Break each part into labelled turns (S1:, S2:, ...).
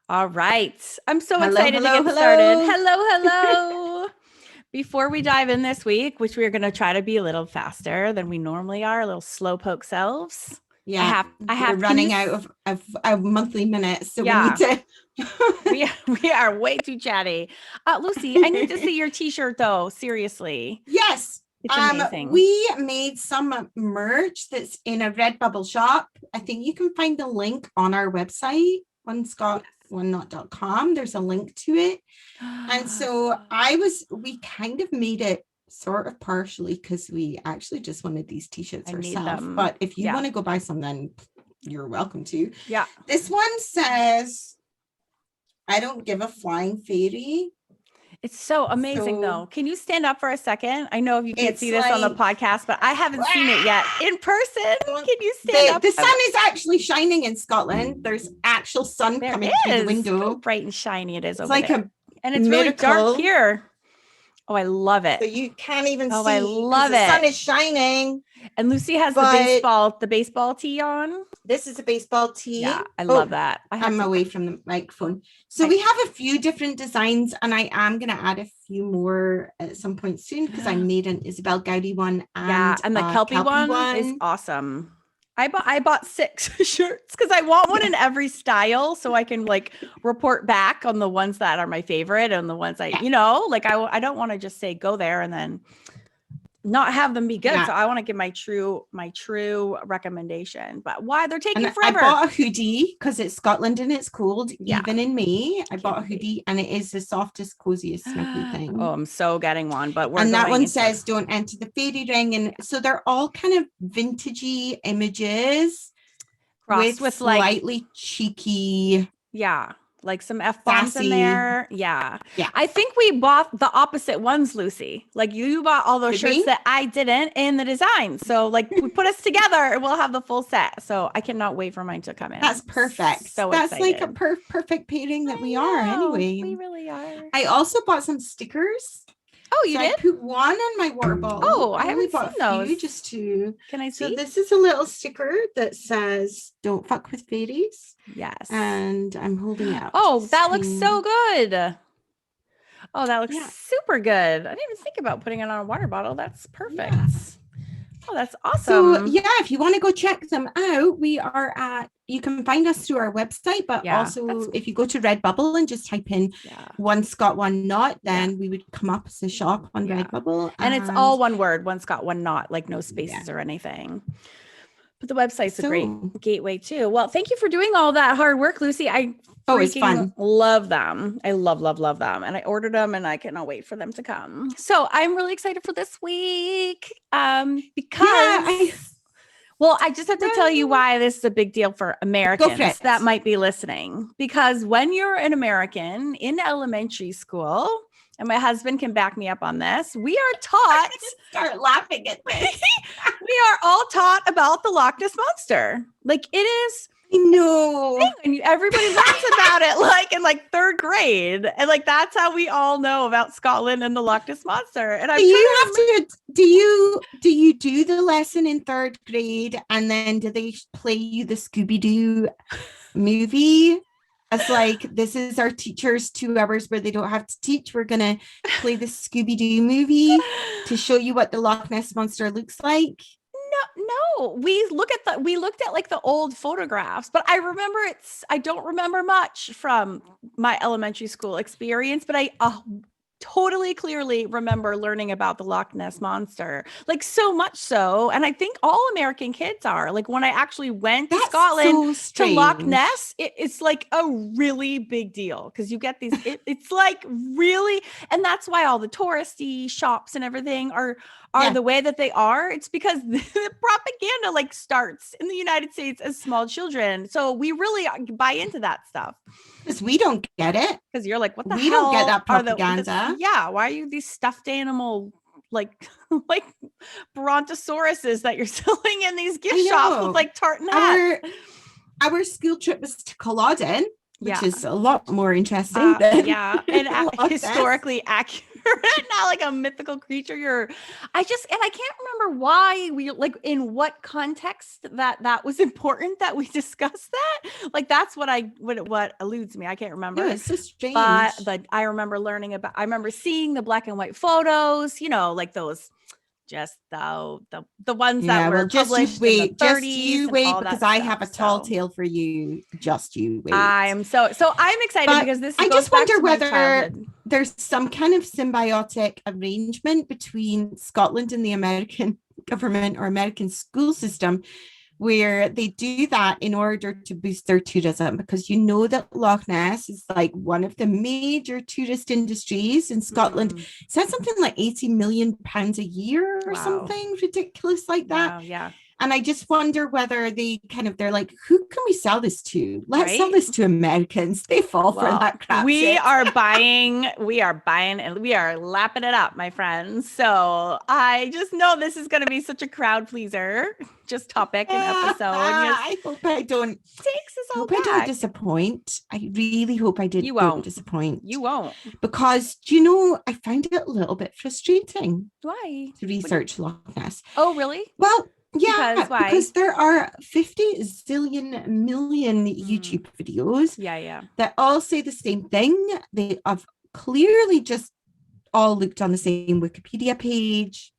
S1: All right. I'm so
S2: Hello,
S1: excited
S2: hello,
S1: to get started. Hello. Before we dive in this week, which we're going to try to be a little faster than we normally are, a little slowpoke selves.
S2: Yeah, we're running out of monthly minutes, so we need to.
S1: we are way too chatty. Lucy, I need to see your t-shirt though. Seriously.
S2: Yes.
S1: It's amazing.
S2: We made some merch that's in a Redbubble shop. I think you can find the link on our website, onescot1not.com. There's a link to it. And so we kind of made it sort of partially because we actually just wanted these t-shirts ourselves. But if you want to go buy some, then you're welcome to.
S1: Yeah.
S2: This one says, I don't give a flying fairy.
S1: It's so amazing though. Can you stand up for a second? I know you can't see this on the podcast, but I haven't seen it yet in person. Can you stand up?
S2: The sun is actually shining in Scotland. There's actual sun coming through the window.
S1: How bright and shiny it is over
S2: like
S1: there. And it's really dark here. Oh, I love it.
S2: So you can't even see.
S1: I love it.
S2: The sun is shining.
S1: And Lucy has the baseball tee on.
S2: This is a baseball tee.
S1: Yeah, I love that.
S2: I'm away from the microphone. So we have a few different designs, and I am going to add a few more at some point soon because I made an Isabel Gowdy one.
S1: And the kelpie one is awesome. I bought 6 shirts because I want one in every style so I can like report back on the ones that are my favorite and the ones I don't want to just say go there and then not have them be good. So I want to give my true recommendation. But why they're taking forever.
S2: I bought a hoodie because it's Scotland and it's cold even in May. I bought a hoodie and it is the softest, coziest, snuggly thing.
S1: Oh, I'm so getting one. But
S2: that one says don't enter the fairy ring. And so they're all kind of vintagey images with slightly cheeky.
S1: Yeah. Like some F-bombs in there. Yeah. I think we bought the opposite ones, Lucy. Like you bought all those shirts that I didn't in the design. So like we put us together and we'll have the full set. So I cannot wait for mine to come in.
S2: That's perfect.
S1: So
S2: that's
S1: excited.
S2: like a perfect pairing that we are anyway.
S1: We really are.
S2: I also bought some stickers.
S1: Oh, you did?
S2: I put one on my water bottle.
S1: Oh, I haven't seen those.
S2: Just to.
S1: Can I see?
S2: So this is a little sticker that says "Don't fuck with fairies."
S1: Yes.
S2: And I'm holding it up.
S1: Oh, that looks so good. Oh, that looks super good. I didn't even think about putting it on a water bottle. That's perfect. Yeah. Oh, that's awesome.
S2: So if you want to go check them out, you can find us through our website, but also if you go to Redbubble and just type in One Scot, One Not, then we would come up as a shop on Redbubble.
S1: And it's all one word, One Scot, One Not, like no spaces or anything. But the website's a great gateway too. Well, thank you for doing all that hard work, Lucy.
S2: It's fun.
S1: Love them. I love them. And I ordered them and I cannot wait for them to come. So I'm really excited for this week because I just have to tell you why this is a big deal for Americans that might be listening. Because when you're an American in elementary school, and my husband can back me up on this, we are taught.
S2: Start laughing at this.
S1: We are all taught about the Loch Ness Monster. Like it is.
S2: I know.
S1: And everybody learns about it like in like 3rd grade. And like that's how we all know about Scotland and the Loch Ness Monster. And
S2: do you do the lesson in 3rd grade and then do they play you the Scooby-Doo movie? As like, this is our teacher's 2 hours where they don't have to teach. We're going to play the Scooby-Doo movie to show you what the Loch Ness Monster looks like.
S1: No, we looked at like the old photographs, but I don't remember much from my elementary school experience, but I totally clearly remember learning about the Loch Ness Monster, like so much so. And I think all American kids are like, when I actually went to Scotland to Loch Ness, it's like a really big deal because you get these, it's like really, and that's why all the touristy shops and everything are the way that they are. It's because the propaganda like starts in the United States as small children. So we really buy into that stuff.
S2: Because we don't get it.
S1: Because you're like, what the hell?
S2: We don't get that propaganda.
S1: Why are you these stuffed animal like brontosauruses that you're selling in these gift shops with like tartan hats?
S2: Our school trip was to Culloden, which is a lot more interesting.
S1: And historically accurate. not like a mythical creature. I can't remember why we like in what context that was important that we discussed that. Like that's what eludes me. I can't remember.
S2: Yeah, it's so strange.
S1: But I remember I remember seeing the black and white photos, like those just the ones that were published in the 30s.
S2: Just you wait, because I have a tall
S1: so.
S2: tale for you. Just you wait.
S1: I'm excited
S2: But
S1: because this
S2: I
S1: goes
S2: just
S1: back
S2: wonder
S1: to my
S2: whether
S1: childhood.
S2: there's some kind of symbiotic arrangement between Scotland and the American government or American school system, where they do that in order to boost their tourism, because that Loch Ness is like one of the major tourist industries in Scotland. Is that something like 80 million pounds a year or something ridiculous like that?
S1: Wow, yeah.
S2: And I just wonder whether they're like, who can we sell this to? Let's sell this to Americans. They fall for that crap.
S1: We are buying, and we are lapping it up, my friends. So I just know this is going to be such a crowd pleaser, just topic and episode.
S2: I hope I don't.
S1: Takes us all
S2: back. I don't disappoint. I really hope I don't disappoint.
S1: You won't.
S2: Because, I find it a little bit frustrating.
S1: Why?
S2: To research Loch Ness.
S1: Oh, really?
S2: Well, yeah, because there are 50 zillion million YouTube videos that all say the same thing. They have clearly just all looked on the same Wikipedia page.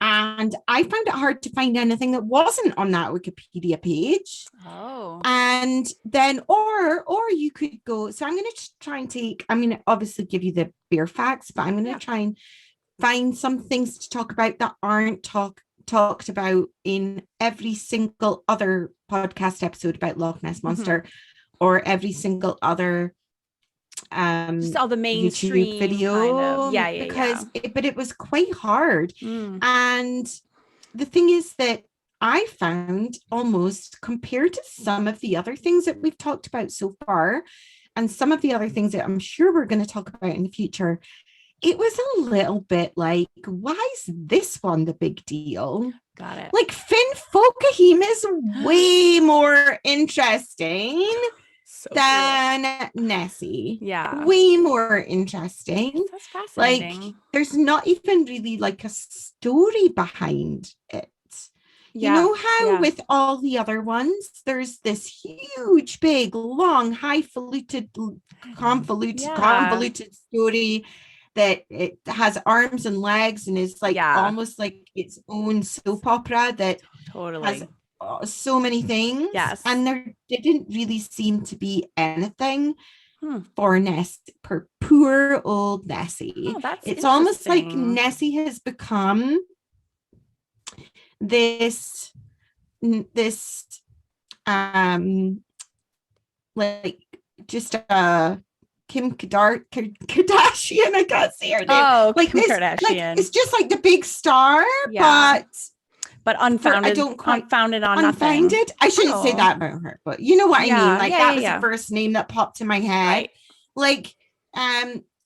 S2: And I found it hard to find anything that wasn't on that Wikipedia page.
S1: Oh.
S2: And then, or you could go, so I'm going to try and I'm going to obviously give you the bare facts, but I'm going to try and find some things to talk about that aren't talked about in every single other podcast episode about Loch Ness Monster, or every single other
S1: just all the mainstream
S2: YouTube video,
S1: kind of.
S2: But it was quite hard. And the thing is that I found, almost compared to some of the other things that we've talked about so far, and some of the other things that I'm sure we're going to talk about in the future, it was a little bit like, why is this one the big deal?
S1: Got it.
S2: Like Finn Folkaheme is way more interesting than Nessie.
S1: Yeah.
S2: Way more interesting.
S1: That's fascinating.
S2: Like, there's not even really like a story behind it. You know how with all the other ones, there's this huge, big, long, highfalutin, convoluted story that it has arms and legs and is like almost like its own soap opera that has so many things.
S1: Yes.
S2: And there didn't really seem to be anything for poor old Nessie.
S1: Oh,
S2: it's almost like Nessie has become this like just a Kim Kardashian. I can't say her name.
S1: Oh,
S2: like
S1: Kim
S2: this,
S1: Kardashian.
S2: Like, it's just like the big star,
S1: but unfounded.
S2: I don't quite
S1: unfounded on
S2: unfounded.
S1: nothing.
S2: I shouldn't say that about her, but you know what I mean. Like that was the first name that popped in my head.
S1: Right.
S2: Like,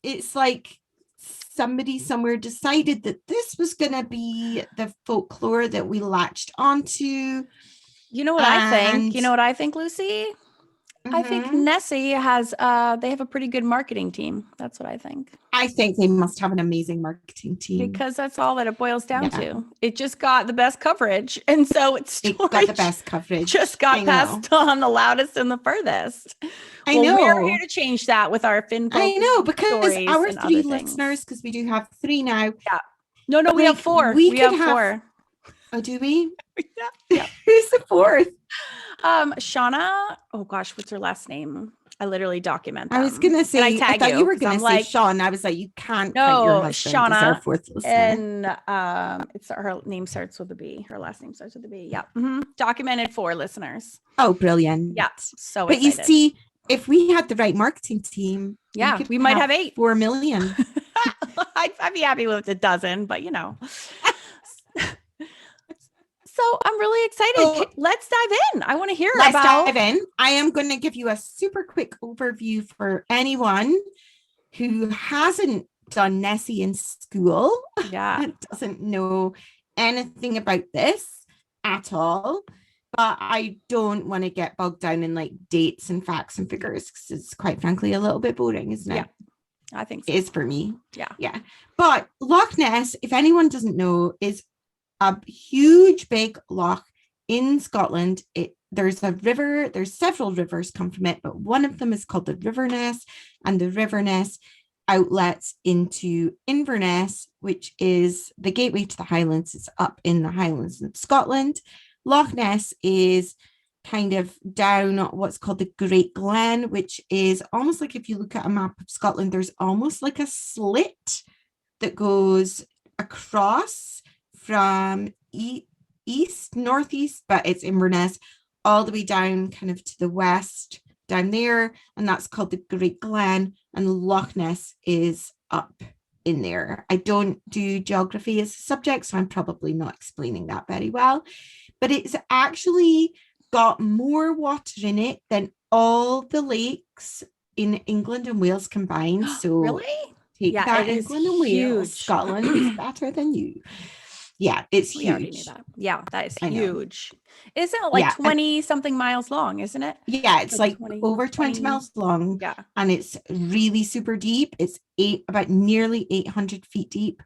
S2: it's like somebody somewhere decided that this was going to be the folklore that we latched onto.
S1: You know what I think? You know what I think, Lucy? I think Nessie has they have a pretty good marketing team. That's what I think.
S2: I think they must have an amazing marketing team.
S1: Because that's all that it boils down to. It just got the best coverage. And so it got
S2: the best coverage.
S1: Just got passed on the loudest and the furthest.
S2: I know.
S1: We're here to change that with our Finn.
S2: I know, because our 3 listeners, because we do have 3 now.
S1: Yeah. No, we have 4. We have 4.
S2: Oh, do we?
S1: Yeah.
S2: Who's the 4th?
S1: Shauna. Oh gosh, what's her last name? I literally document them.
S2: I was gonna say, I thought you were gonna say Sean. I was like, you can't.
S1: No,
S2: your husband
S1: Shauna.
S2: Is our 4th listener.
S1: And it's her name starts with a B. Her last name starts with a B. Yeah. Documented 4 listeners.
S2: Oh, brilliant.
S1: Yeah. So
S2: but excited. You see, if we had the right marketing team,
S1: we might have 8.
S2: 4 million.
S1: I'd be happy with a dozen, but So I'm really excited. So, let's dive in. I want to hear
S2: Let's dive in. I am going to give you a super quick overview for anyone who hasn't done Nessie in school.
S1: Yeah.
S2: And doesn't know anything about this at all. But I don't want to get bogged down in like dates and facts and figures, because it's quite frankly a little bit boring, isn't it?
S1: I think so.
S2: It is for me.
S1: Yeah.
S2: Yeah. But Loch Ness, if anyone doesn't know, is a huge, big loch in Scotland. There's a river, there's several rivers come from it, but one of them is called the River Ness, and the River Ness outlets into Inverness, which is the gateway to the Highlands. It's up in the Highlands of Scotland. Loch Ness is kind of down what's called the Great Glen, which is almost like, if you look at a map of Scotland, there's almost like a slit that goes across from northeast, but it's Inverness, all the way down kind of to the west down there, and that's called the Great Glen, and Loch Ness is up in there. I don't do geography as a subject, so I'm probably not explaining that very well, but it's actually got more water in it than all the lakes in England and Wales combined. So
S1: really?
S2: take that,
S1: it is
S2: England and Wales.
S1: huge.
S2: Scotland is better than you. Yeah, it's
S1: We already knew
S2: huge.
S1: that. Yeah, that is
S2: I know.
S1: huge. Isn't it like 20 something miles long, isn't it?
S2: Yeah, it's like
S1: 20,
S2: over 20 miles long.
S1: Yeah.
S2: And it's really super deep. It's about nearly 800 feet deep.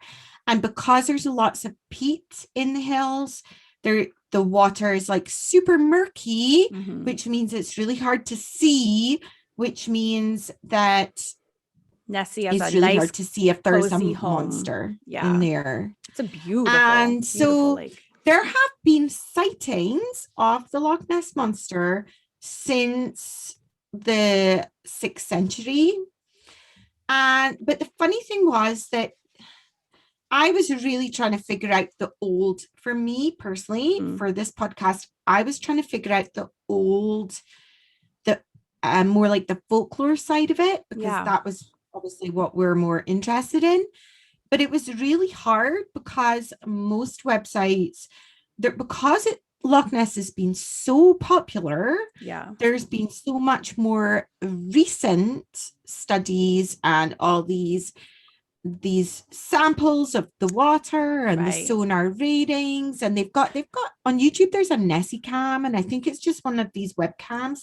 S2: And because there's lots of peat in the hills, the water is like super murky, which means it's really hard to see, which means that
S1: Nessie has
S2: it's
S1: a
S2: really
S1: nice,
S2: hard to see if there's a
S1: cozy home.
S2: monster
S1: Yeah.
S2: in there.
S1: It's a beautiful,
S2: and
S1: beautiful
S2: so
S1: lake.
S2: There have been sightings of the Loch Ness monster since the 6th century. But the funny thing was that I was really trying to figure out for me personally, for this podcast, I was trying to figure out more like the folklore side of it, because that was obviously what we're more interested in. But it was really hard because most websites, because Loch Ness has been so popular, there's been so much more recent studies and all these samples of the water and the sonar ratings, and they've got on YouTube, there's a Nessie cam, and I think it's just one of these webcams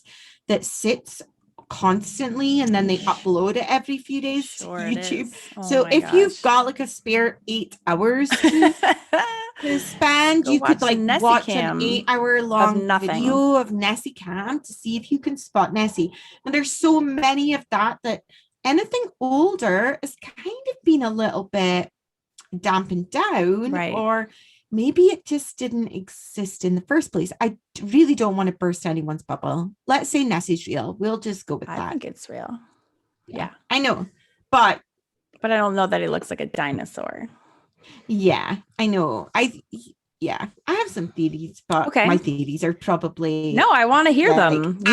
S2: that sits constantly, and then they upload it every few days to YouTube. So if you've got like a spare 8 hours to spend, you could like watch an 8-hour long video of Nessie cam to see if you can spot Nessie. And there's so many of that anything older has kind of been a little bit dampened down, or maybe it just didn't exist in the first place. I really don't want to burst anyone's bubble. Let's say Nessie's real. We'll just go with that.
S1: I think it's real. Yeah.
S2: I know. But
S1: I don't know that it looks like a dinosaur.
S2: Yeah, I know. I have some theories, but my theories are probably
S1: I want to hear them.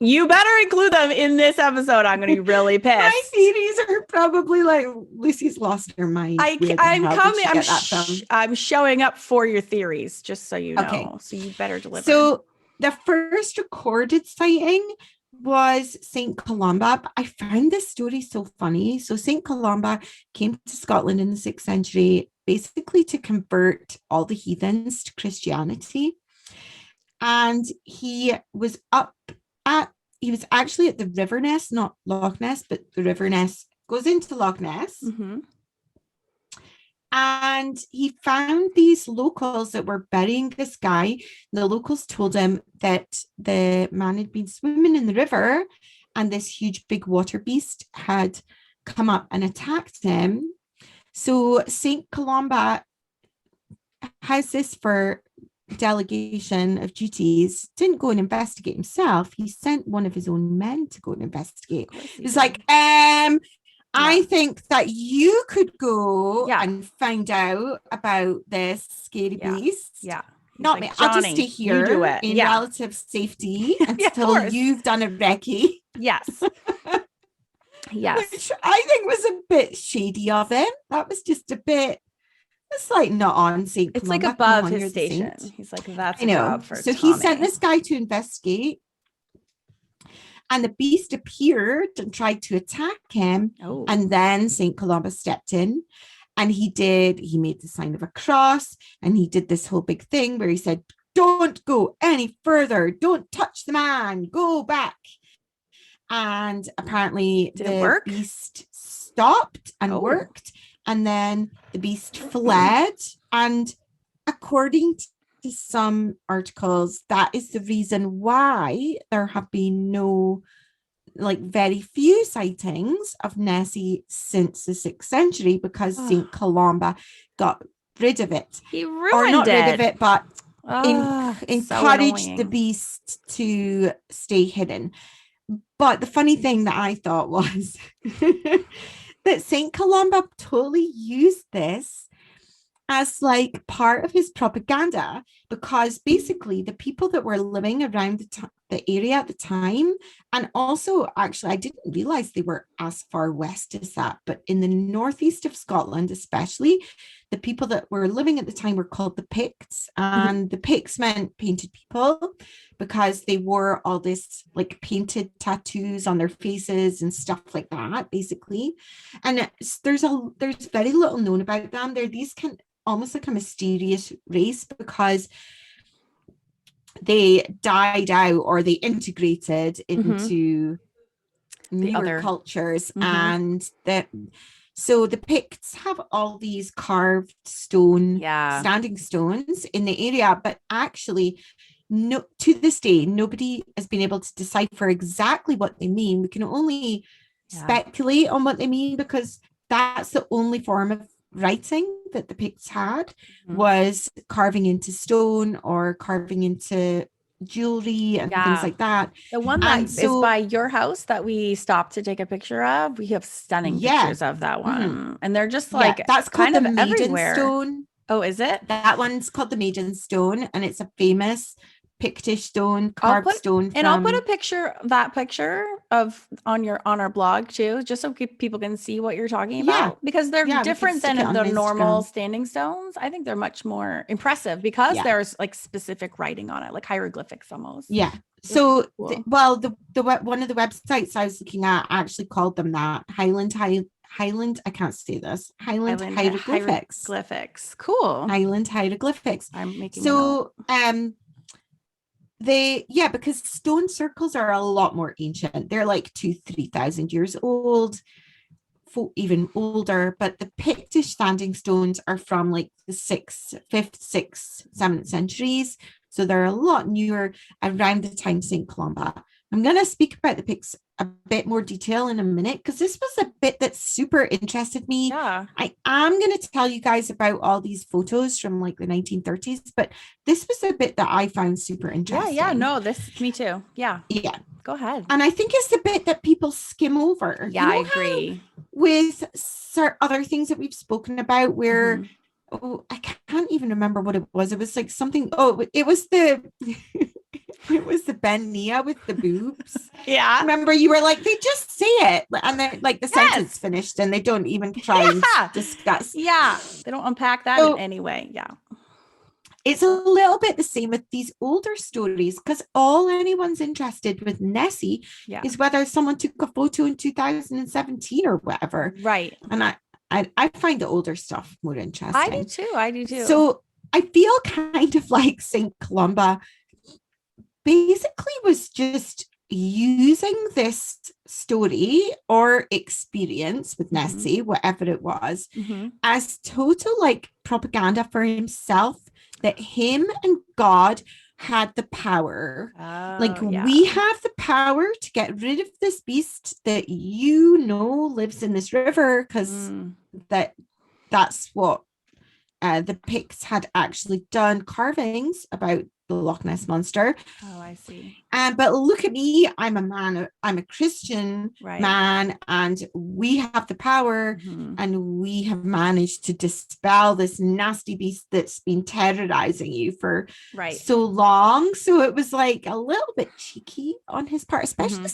S1: You better include them in this episode. I'm going to be really pissed.
S2: My theories are probably like Lucy's lost her mind.
S1: I'm showing up for your theories, just so you know. So you better deliver.
S2: So the first recorded sighting was St. Columba. But I found this story so funny. So St. Columba came to Scotland in the 6th century, basically to convert all the heathens to Christianity. And he was actually at the River Ness, not Loch Ness, but the River Ness goes into Loch Ness. And he found these locals that were burying this guy. The locals told him that the man had been swimming in the river and this huge big water beast had come up and attacked him. So St. Columba has this for delegation of duties, didn't go and investigate himself. He sent one of his own men to go and investigate. He's like, I think that you could go and find out about this scary beast. Not me. I'll just stay here in relative safety until you've done a recce.
S1: Yes.
S2: Which I think was a bit shady of him. That was just a bit, it's like not on St. Columba.
S1: It's like above his station. He's like, that's a job for
S2: So
S1: Tommy.
S2: he sent this guy to investigate. And the beast appeared and tried to attack him. And then St. Columba stepped in and he made the sign of a cross, and he did this whole big thing where he said, don't go any further. Don't touch the man. Go back. and apparently
S1: Did it
S2: the
S1: work?
S2: beast stopped and
S1: Oh.
S2: worked, and then the beast fled, and according to some articles, that is the reason why there have been no, like, very few sightings of Nessie since the 6th century, because St. Columba got rid of it.
S1: He
S2: Or
S1: ruined
S2: not rid of it, but
S1: so
S2: encouraged the
S1: annoying.
S2: beast to stay hidden. But the funny thing that I thought was that St. Columba totally used this as like part of his propaganda, because basically the people that were living around the area at the time, and also actually I didn't realize they were as far west as that, but in the northeast of Scotland especially, the people that were living at the time were called the Picts, and the Picts meant painted people, because they wore all this like painted tattoos on their faces and stuff like that, basically. And there's very little known about them. They're these almost like a mysterious race, because they died out, or they integrated into newer cultures. And so the Picts have all these carved standing stones in the area, but actually to this day nobody has been able to decipher exactly what they mean. We can only speculate on what they mean, because that's the only form of writing that the Picts had, was carving into stone or carving into jewelry and things like that.
S1: The one that is by your house that we stopped to take a picture of, we have stunning pictures of that one. And they're just like,
S2: that's called
S1: kind
S2: the
S1: of
S2: Maiden
S1: everywhere.
S2: Stone.
S1: Oh, is it?
S2: That one's called the Maiden Stone, and it's a famous Pictish stone, carved stone.
S1: And I'll put a picture of on our blog too, just so people can see what you're talking about, because they're different than the normal standing stones. I think they're much more impressive because there's like specific writing on it, like hieroglyphics almost.
S2: Yeah. So, cool. The one of the websites I was looking at actually called them that. Highland, I can't say this. Highland hieroglyphics.
S1: Cool.
S2: Highland hieroglyphics.
S1: I'm making
S2: because stone circles are a lot more ancient. They're like 2,000-3,000 years old, even older. But the Pictish standing stones are from like the 5th, 6th, 7th centuries. So they're a lot newer, around the time St. Columba. I'm going to speak about the Picts a bit more detail in a minute, because this was a bit that super interested me.
S1: Yeah.
S2: I am going to tell you guys about all these photos from like the 1930s, but this was a bit that I found super interesting.
S1: Yeah, no, me too. Yeah. Go ahead.
S2: And I think it's the bit that people skim over.
S1: Yeah, I agree.
S2: With other things that we've spoken about where, I can't even remember what it was. It was like something, it was the... It was the Ben Nia with the boobs.
S1: Yeah.
S2: Remember, you were like, they just say it. And then like the sentence finished and they don't even try and discuss.
S1: Yeah. They don't unpack that in any way. Yeah.
S2: It's a little bit the same with these older stories, because all anyone's interested with Nessie is whether someone took a photo in 2017 or whatever.
S1: Right.
S2: And I find the older stuff more interesting.
S1: I do too.
S2: So I feel kind of like St. Columba basically was just using this story or experience with Nessie, whatever it was, as total like propaganda for himself, that him and God had the power. We have the power to get rid of this beast that lives in this river, because that's what the Picts had actually done carvings about the Loch Ness monster.
S1: Oh, I see.
S2: But look at me, I'm a Christian man, and we have the power, and we have managed to dispel this nasty beast that's been terrorizing you for so long. So it was like a little bit cheeky on his part, especially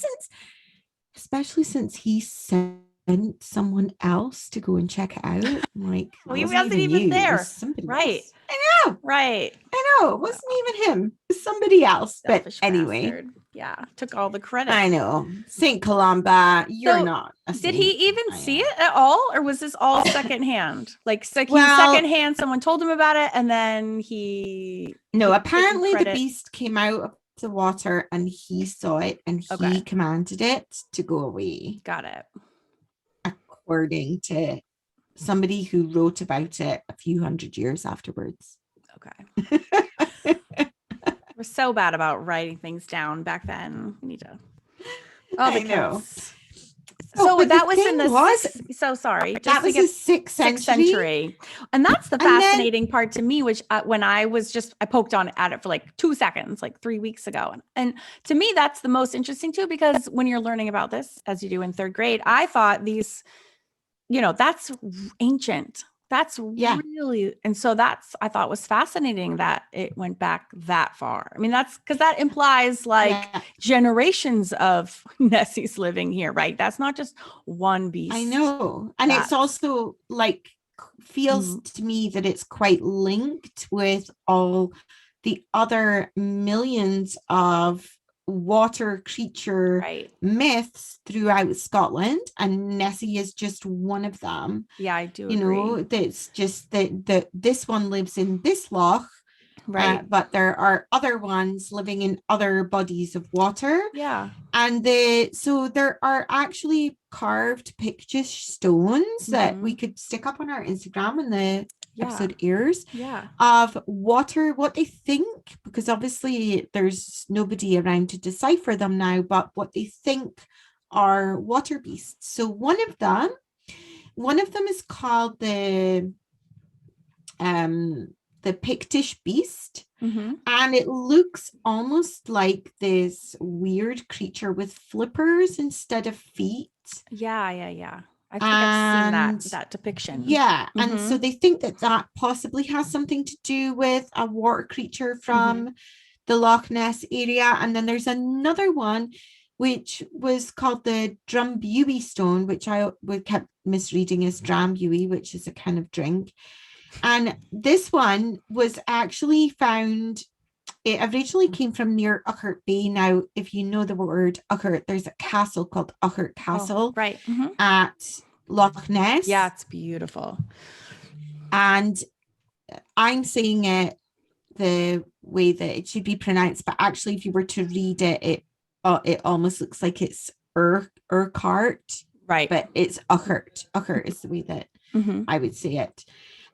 S2: since he sent someone else to go and check it out. Like,
S1: he wasn't even there. Right.
S2: Else. I know.
S1: Right.
S2: I know. It wasn't even him. It was somebody else.
S1: Selfish
S2: but anyway.
S1: Bastard. Yeah. Took all the credit.
S2: I know. St. Columba, you're not.
S1: Did he even see it at all? Or was this all secondhand? Secondhand, someone told him about it, and then he...
S2: No, apparently the beast came out of the water and he saw it and he
S1: Okay.
S2: commanded it to go away,
S1: Got it.
S2: according to somebody who wrote about it a few hundred years afterwards.
S1: Okay. We're so bad about writing things down back then. We need to. Oh, the
S2: I know.
S1: kids. So
S2: but
S1: that
S2: the
S1: was in
S2: thing
S1: the
S2: was,
S1: sixth. So sorry, just
S2: that
S1: to
S2: was
S1: get
S2: the sixth century.
S1: and that's the
S2: And then-
S1: fascinating part to me. Which when I poked on at it for like 2 seconds, like 3 weeks ago, and to me that's the most interesting too, because when you're learning about this, as you do in 3rd grade, I thought these, that's ancient. That's really, and so I thought was fascinating that it went back that far. I mean, that's because that implies like generations of Nessies living here, right? That's not just one beast.
S2: I know. And it's also like, feels to me that it's quite linked with all the other millions of water creature myths throughout Scotland, and Nessie is just one of them.
S1: Yeah, I do agree.
S2: That's just that this one lives in this loch,
S1: right?
S2: But there are other ones living in other bodies of water.
S1: Yeah.
S2: And so there are actually carved Pictish stones that we could stick up on our Instagram when the episode airs, of water, what they think, because obviously there's nobody around to decipher them now, but what they think are water beasts. So one of them is called the Pictish Beast, and it looks almost like this weird creature with flippers instead of feet.
S1: Yeah. I think I've seen that depiction.
S2: Yeah, and so they think that possibly has something to do with a water creature from the Loch Ness area. And then there's another one which was called the Drumbuie Stone, which I would kept misreading as Drambuie, which is a kind of drink. And this one was actually found, it originally came from near Uckert Bay. Now, if you know the word Uckert, there's a castle called Uckert Castle at Loch Ness.
S1: Yeah, it's beautiful.
S2: And I'm saying it the way that it should be pronounced, but actually, if you were to read it, it almost looks like it's Urquhart.
S1: Right.
S2: But it's Uckert. Uckert is the way that I would say it.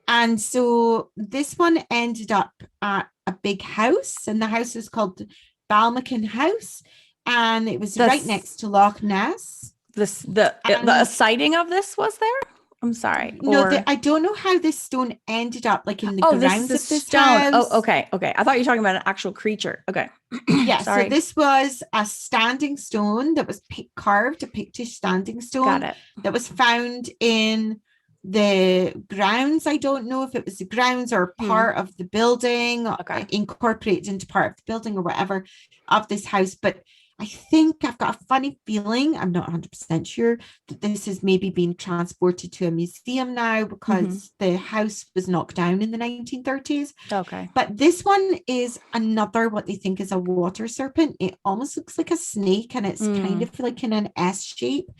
S2: And so this one ended up at a big house, and the house was called Balmacan House, and it was right next to Loch Ness.
S1: The sighting of this was there? I'm sorry.
S2: No, I don't know how this stone ended up like in the grounds of this
S1: stone.
S2: house.
S1: Oh, okay. I thought you were talking about an actual creature. Okay.
S2: Yeah,
S1: sorry.
S2: So this was a standing stone that was carved, a Pictish standing stone.
S1: Got it.
S2: That was found in the grounds. I don't know if it was the grounds or part of the building, incorporated into part of the building or whatever of this house. But I think I've got a funny feeling, I'm not 100% sure, that this is maybe being transported to a museum now because the house was knocked down in the 1930s.
S1: Okay.
S2: But this one is another, what they think is a water serpent. It almost looks like a snake, and it's kind of like in an S shape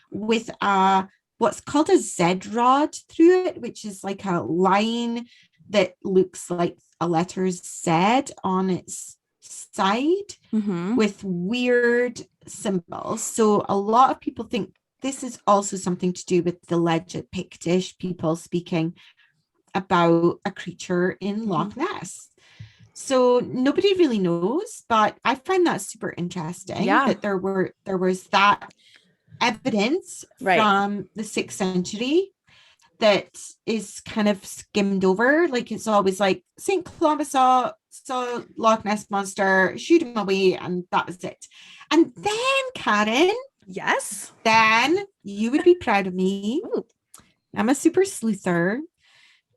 S2: with what's called a Z rod through it, which is like a line that looks like a letter Z on its side with weird symbols. So a lot of people think this is also something to do with the alleged Pictish people speaking about a creature in Loch Ness. So nobody really knows, but I find that super interesting that there was that evidence from the 6th century that is kind of skimmed over. Like it's always like St. Columba saw Loch Ness monster, shoot him away, and that was it. And then, Karen, then you would be proud of me.
S1: Ooh.
S2: I'm a super sleuther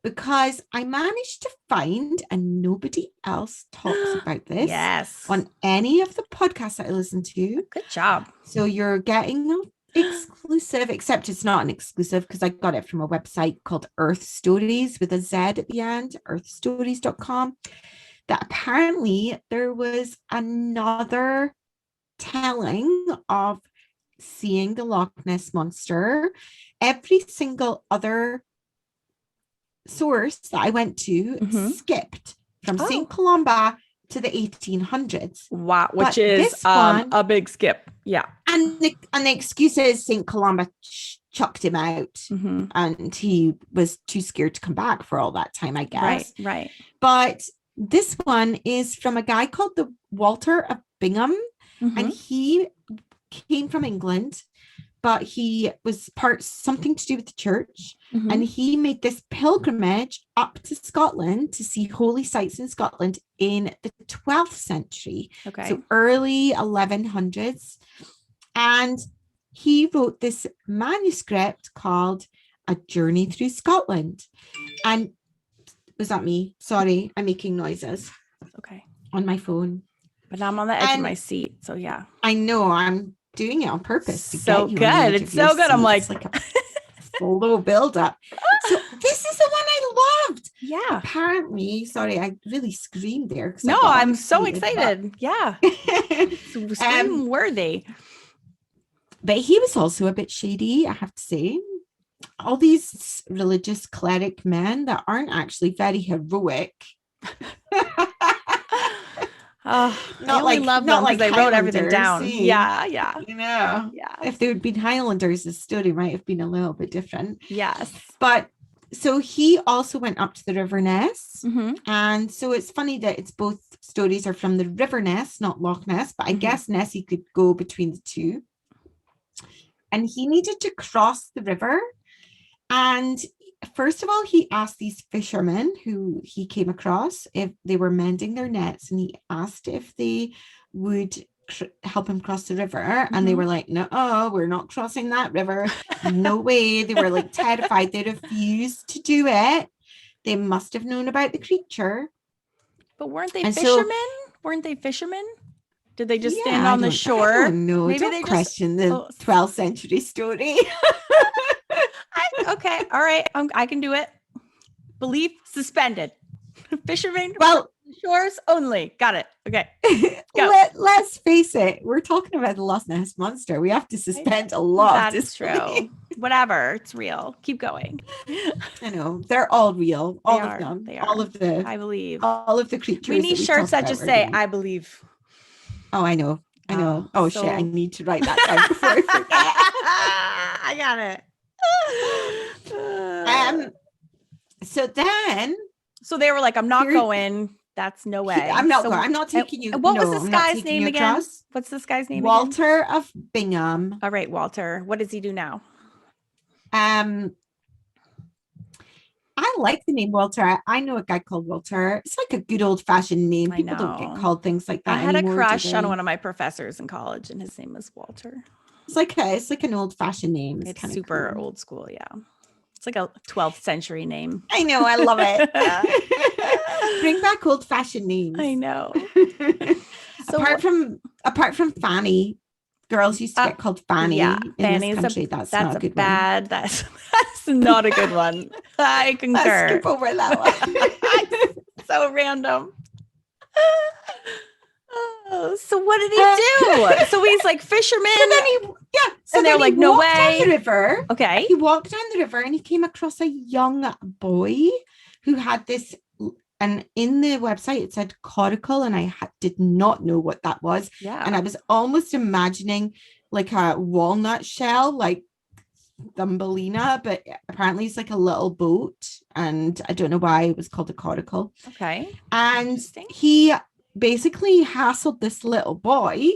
S2: because I managed to find, and nobody else talks about this on any of the podcasts that I listen to.
S1: Good job.
S2: So you're getting exclusive, except it's not an exclusive because I got it from a website called Earth Stories with a Z at the end, earthstories.com, that apparently there was another telling of seeing the Loch Ness monster. Every single other source that I went to skipped from St. Columba to the 1800s.
S1: Wow,
S2: But
S1: which is
S2: this one,
S1: a big skip. Yeah.
S2: and the excuse is St. Columba chucked him out,
S1: Mm-hmm.
S2: and he was too scared to come back for all that time, I guess.
S1: Right.
S2: But this one is from a guy called the Walter of Bingham,
S1: Mm-hmm.
S2: and he came from England, but he was something to do with the church.
S1: Mm-hmm.
S2: And he made this pilgrimage up to Scotland to see holy sites in Scotland in the 12th century.
S1: Okay.
S2: So early 1100s. And he wrote this manuscript called A Journey Through Scotland. And was that me? Sorry, I'm making noises.
S1: Okay.
S2: On my phone.
S1: But I'm on the edge of my seat. So yeah.
S2: I know, I'm doing it on purpose.
S1: So good. It's so good. I'm like
S2: a slow build up. So this is the one I loved.
S1: Yeah.
S2: Apparently, sorry, I really screamed there.
S1: No, I'm so excited. Yeah. Scream worthy.
S2: But he was also a bit shady, I have to say. All these religious cleric men that aren't actually very heroic.
S1: Not like love them because they wrote everything down. Yeah.
S2: You know, if they had been Highlanders, the story might have been a little bit different.
S1: Yes.
S2: But so he also went up to the River Ness.
S1: Mm-hmm.
S2: And so it's funny that it's both stories are from the River Ness, not Loch Ness, but I guess Nessie could go between the two. And he needed to cross the river. And first of all, he asked these fishermen who he came across if they were mending their nets, and he asked if they would help him cross the river. And they were like, no, we're not crossing that river. No way. They were like terrified. They refused to do it. They must have known about the creature.
S1: But weren't they fishermen? Did they just stand on the shore?
S2: No, maybe they question the 12th century story.
S1: Okay, all right, I can do it. Belief suspended. Fishermen, shores only. Got it. Okay.
S2: Let's face it. We're talking about the Loch Ness monster. We have to suspend a lot.
S1: That's true. Whatever. It's real. Keep going.
S2: I know. They're all real. All of them.
S1: They are.
S2: All of the.
S1: I believe.
S2: All of the creatures.
S1: We need shirts that just say, I believe.
S2: Oh, I know. Shit. I need to write that down before I forget.
S1: I got it. So they were like, I'm not going. That's no way.
S2: I'm not going. I'm not taking you.
S1: What was this guy's name again? What's this guy's name?
S2: Walter of Bingham.
S1: All right, Walter. What does he do now?
S2: I like the name Walter. I know a guy called Walter. It's like a good old fashioned name. People don't get called things like that.
S1: I had a crush on one of my professors in college, and his name was Walter.
S2: It's like an old fashioned name.
S1: It's super cool. Old school. Yeah. It's like a 12th century name.
S2: I know. I love it. Bring back old fashioned names.
S1: I know.
S2: So apart from Fanny, girls used to get called Fanny.
S1: Yeah,
S2: Fanny is that's not a good one.
S1: That's not a good one. I concur.
S2: Let's skip over that one.
S1: So random. So what did he do? So he's like fisherman.
S2: So
S1: they're like, no way.
S2: Down the river.
S1: Okay.
S2: He walked down the river and he came across a young boy who had this. And in the website, it said coracle, and I did not know what that was.
S1: Yeah.
S2: And I was almost imagining like a walnut shell, like Thumbelina, but apparently it's like a little boat. And I don't know why it was called a coracle.
S1: Okay.
S2: And he basically hassled this little boy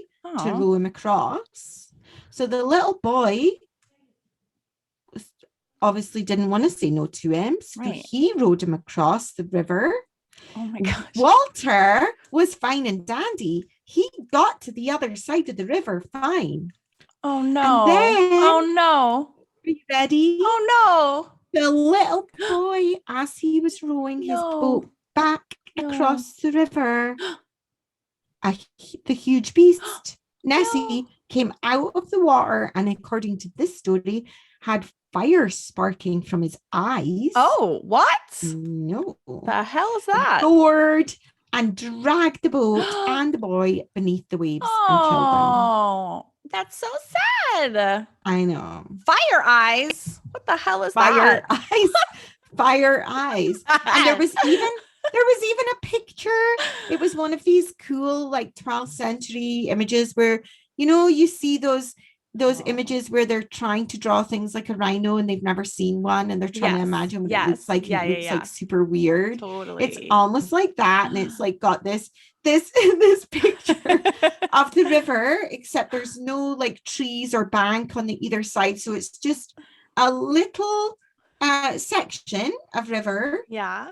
S2: to row him across. So the little boy obviously didn't want to say no to him. So he rowed him across the river.
S1: Oh my gosh.
S2: Walter was fine and dandy. He got to the other side of the river fine.
S1: Oh no. Oh no.
S2: Are you ready?
S1: Oh
S2: no. The little boy, as he was rowing his boat back across the river, the huge beast, Nessie, came out of the water, and according to this story, had fire sparking from his eyes.
S1: Oh, what?
S2: No.
S1: The hell is that?
S2: Roared and dragged the boat and the boy beneath the waves and killed them.
S1: Oh, that's so sad.
S2: I know.
S1: Fire eyes. What the hell is that?
S2: Fire eyes. And there was even There was even a picture. It was one of these cool, like 12th century images where, you see those images where they're trying to draw things like a rhino and they've never seen one and they're trying to
S1: Yes.
S2: imagine what it
S1: Yes.
S2: looks like. And
S1: Yeah,
S2: it
S1: yeah,
S2: looks
S1: yeah.
S2: like super weird.
S1: Totally.
S2: It's almost like that. And it's like got this this picture of the river, except there's no like trees or bank on the either side. So it's just a little section of river
S1: Yeah.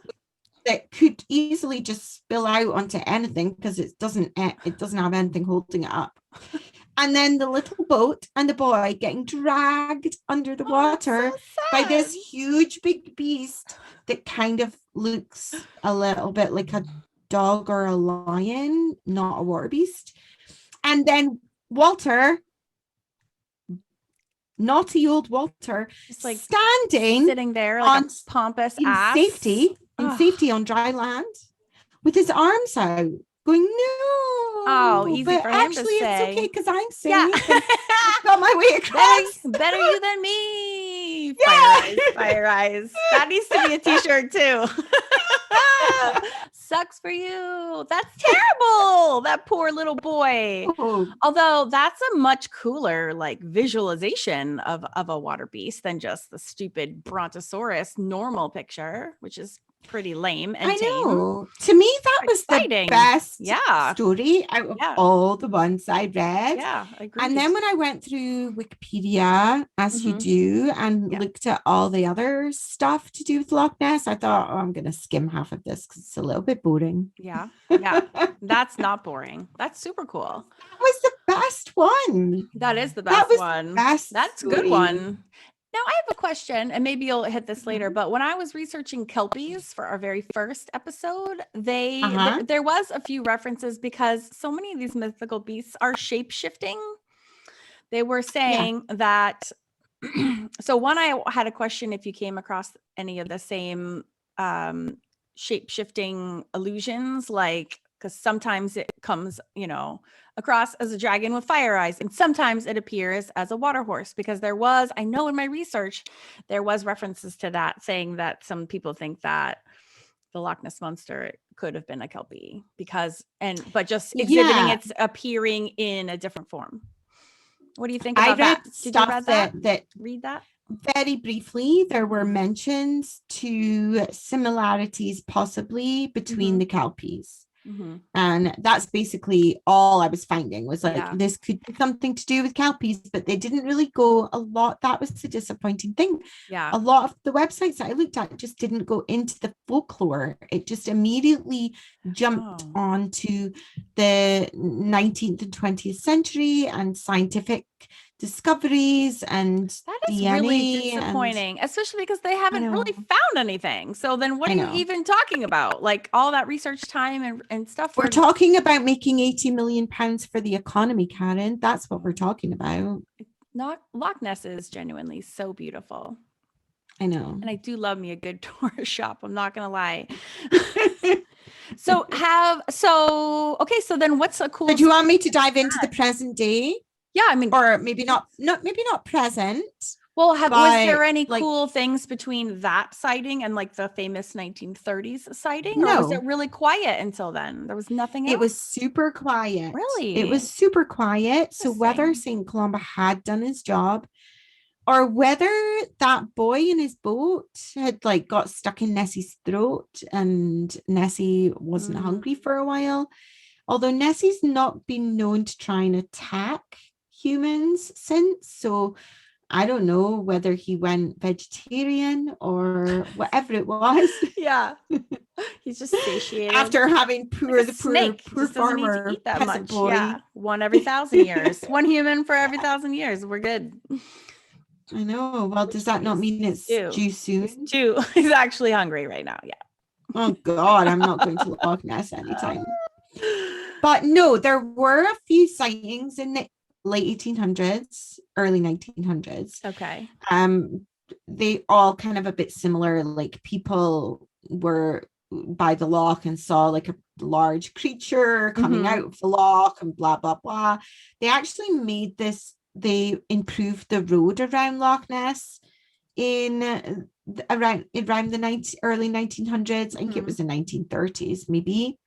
S2: that could easily just spill out onto anything because it doesn't have anything holding it up. And then the little boat and the boy getting dragged under the water by this huge big beast that kind of looks a little bit like a dog or a lion, not a water beast. And then Walter, naughty old Walter,
S1: just like
S2: standing
S1: sitting there like a pompous ass.
S2: safety on dry land with his arms out, going, no.
S1: Oh, easy
S2: but
S1: for him
S2: actually,
S1: to say.
S2: it's okay because I'm safe. Yeah. Got my way across.
S1: Better you than me.
S2: Yeah.
S1: Fire eyes. That needs to be a t-shirt too. Sucks for you. That's terrible. That poor little boy.
S2: Oh.
S1: Although that's a much cooler like visualization of a water beast than just the stupid brontosaurus normal picture, which is pretty lame and
S2: know. To me, that was exciting. The best story out of all the ones I read.
S1: Yeah, agreed.
S2: And then when I went through Wikipedia, as you do, and looked at all the other stuff to do with Loch Ness, I thought, I'm going to skim half of this because it's a little bit boring.
S1: Yeah. That's not boring. That's super cool.
S2: That was the best one.
S1: That is the best one. That's a good one. Now, I have a question, and maybe you'll hit this later, but when I was researching kelpies for our very first episode, there was a few references because so many of these mythical beasts are shape-shifting. They were saying that, so one, I had a question if you came across any of the same shape-shifting illusions, like, because sometimes it comes, across as a dragon with fire eyes, and sometimes it appears as a water horse, because I know in my research, there was references to that saying that some people think that the Loch Ness Monster could have been a kelpie but just exhibiting its appearing in a different form. What do you think about that? Did you read that?
S2: Very briefly, there were mentions to similarities possibly between the kelpies. And that's basically all I was finding was like, this could be something to do with kelpies, but they didn't really go a lot. That was the disappointing thing.
S1: Yeah.
S2: A lot of the websites that I looked at just didn't go into the folklore. It just immediately jumped onto the 19th and 20th century and scientific discoveries, and
S1: that is
S2: DNA,
S1: really disappointing, especially because they haven't really found anything. So then what are you even talking about? Like all that research time and stuff.
S2: We're talking about making 80 million pounds for the economy, Karen. That's what we're talking about.
S1: Loch Ness is genuinely so beautiful.
S2: I know.
S1: And I do love me a good tourist shop. I'm not gonna lie. So then what's a cool?
S2: So do you want me to dive into the present day?
S1: Yeah, I mean,
S2: or maybe not present.
S1: Well, was there any cool things between that sighting and like the famous 1930s sighting?
S2: No.
S1: Or was it really quiet until then? There was nothing else?
S2: It was super quiet.
S1: Really?
S2: It was super quiet. So whether St. Columba had done his job or whether that boy in his boat had like got stuck in Nessie's throat and Nessie wasn't hungry for a while. Although Nessie's not been known to try and attack humans since, so I don't know whether he went vegetarian or whatever it was.
S1: Yeah, he's just satiated
S2: after having poor farmer
S1: eat that much.
S2: Boy.
S1: Yeah, one every 1,000 years. One human for every 1,000 years. We're good.
S2: I know. Well, does that not mean it's due soon?
S1: He's actually hungry right now. Yeah.
S2: Oh God, I'm not going to Loch Ness anytime. But no, there were a few sightings in the late 1800s, early 1900s.
S1: Okay.
S2: They all kind of a bit similar. Like people were by the loch and saw like a large creature coming out of the loch and blah, blah, blah. They actually made this, they improved the road around Loch Ness in around the early 1900s. I think it was the 1930s, maybe.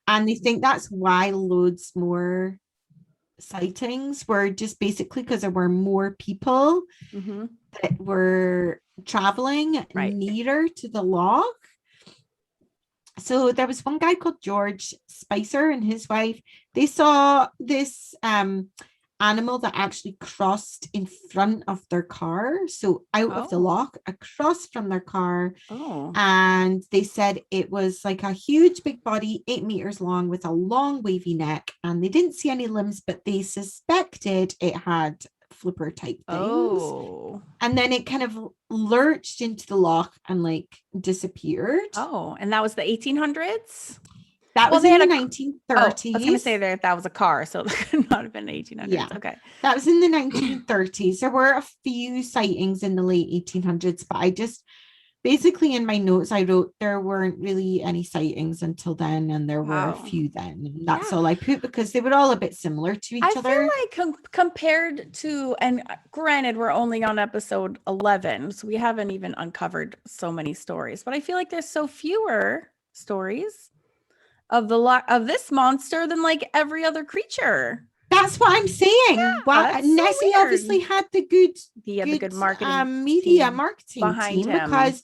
S2: And they think that's why loads more sightings were just basically because there were more people that were traveling nearer to the loch. So there was one guy called George Spicer and his wife. They saw this animal that actually crossed in front of their car. So out of the loch, across from their car. And they said it was like a huge big body, 8 meters long with a long wavy neck. And they didn't see any limbs, but they suspected it had flipper type things. And then it kind of lurched into the loch and like disappeared.
S1: And that was the 1800s?
S2: That was in the 1930s.
S1: I was going to say that was a car, so it could not have been 1800s. Yeah. Okay.
S2: That was in the 1930s. There were a few sightings in the late 1800s, but I just basically in my notes I wrote there weren't really any sightings until then, and there were a few then. And that's all I put because they were all a bit similar to each other.
S1: I feel like compared to, and granted we're only on episode 11, so we haven't even uncovered so many stories, but I feel like there's so fewer stories of this monster than like every other creature.
S2: That's what I'm saying. Well, Nessie obviously had the good
S1: marketing
S2: media marketing
S1: behind
S2: team
S1: him.
S2: because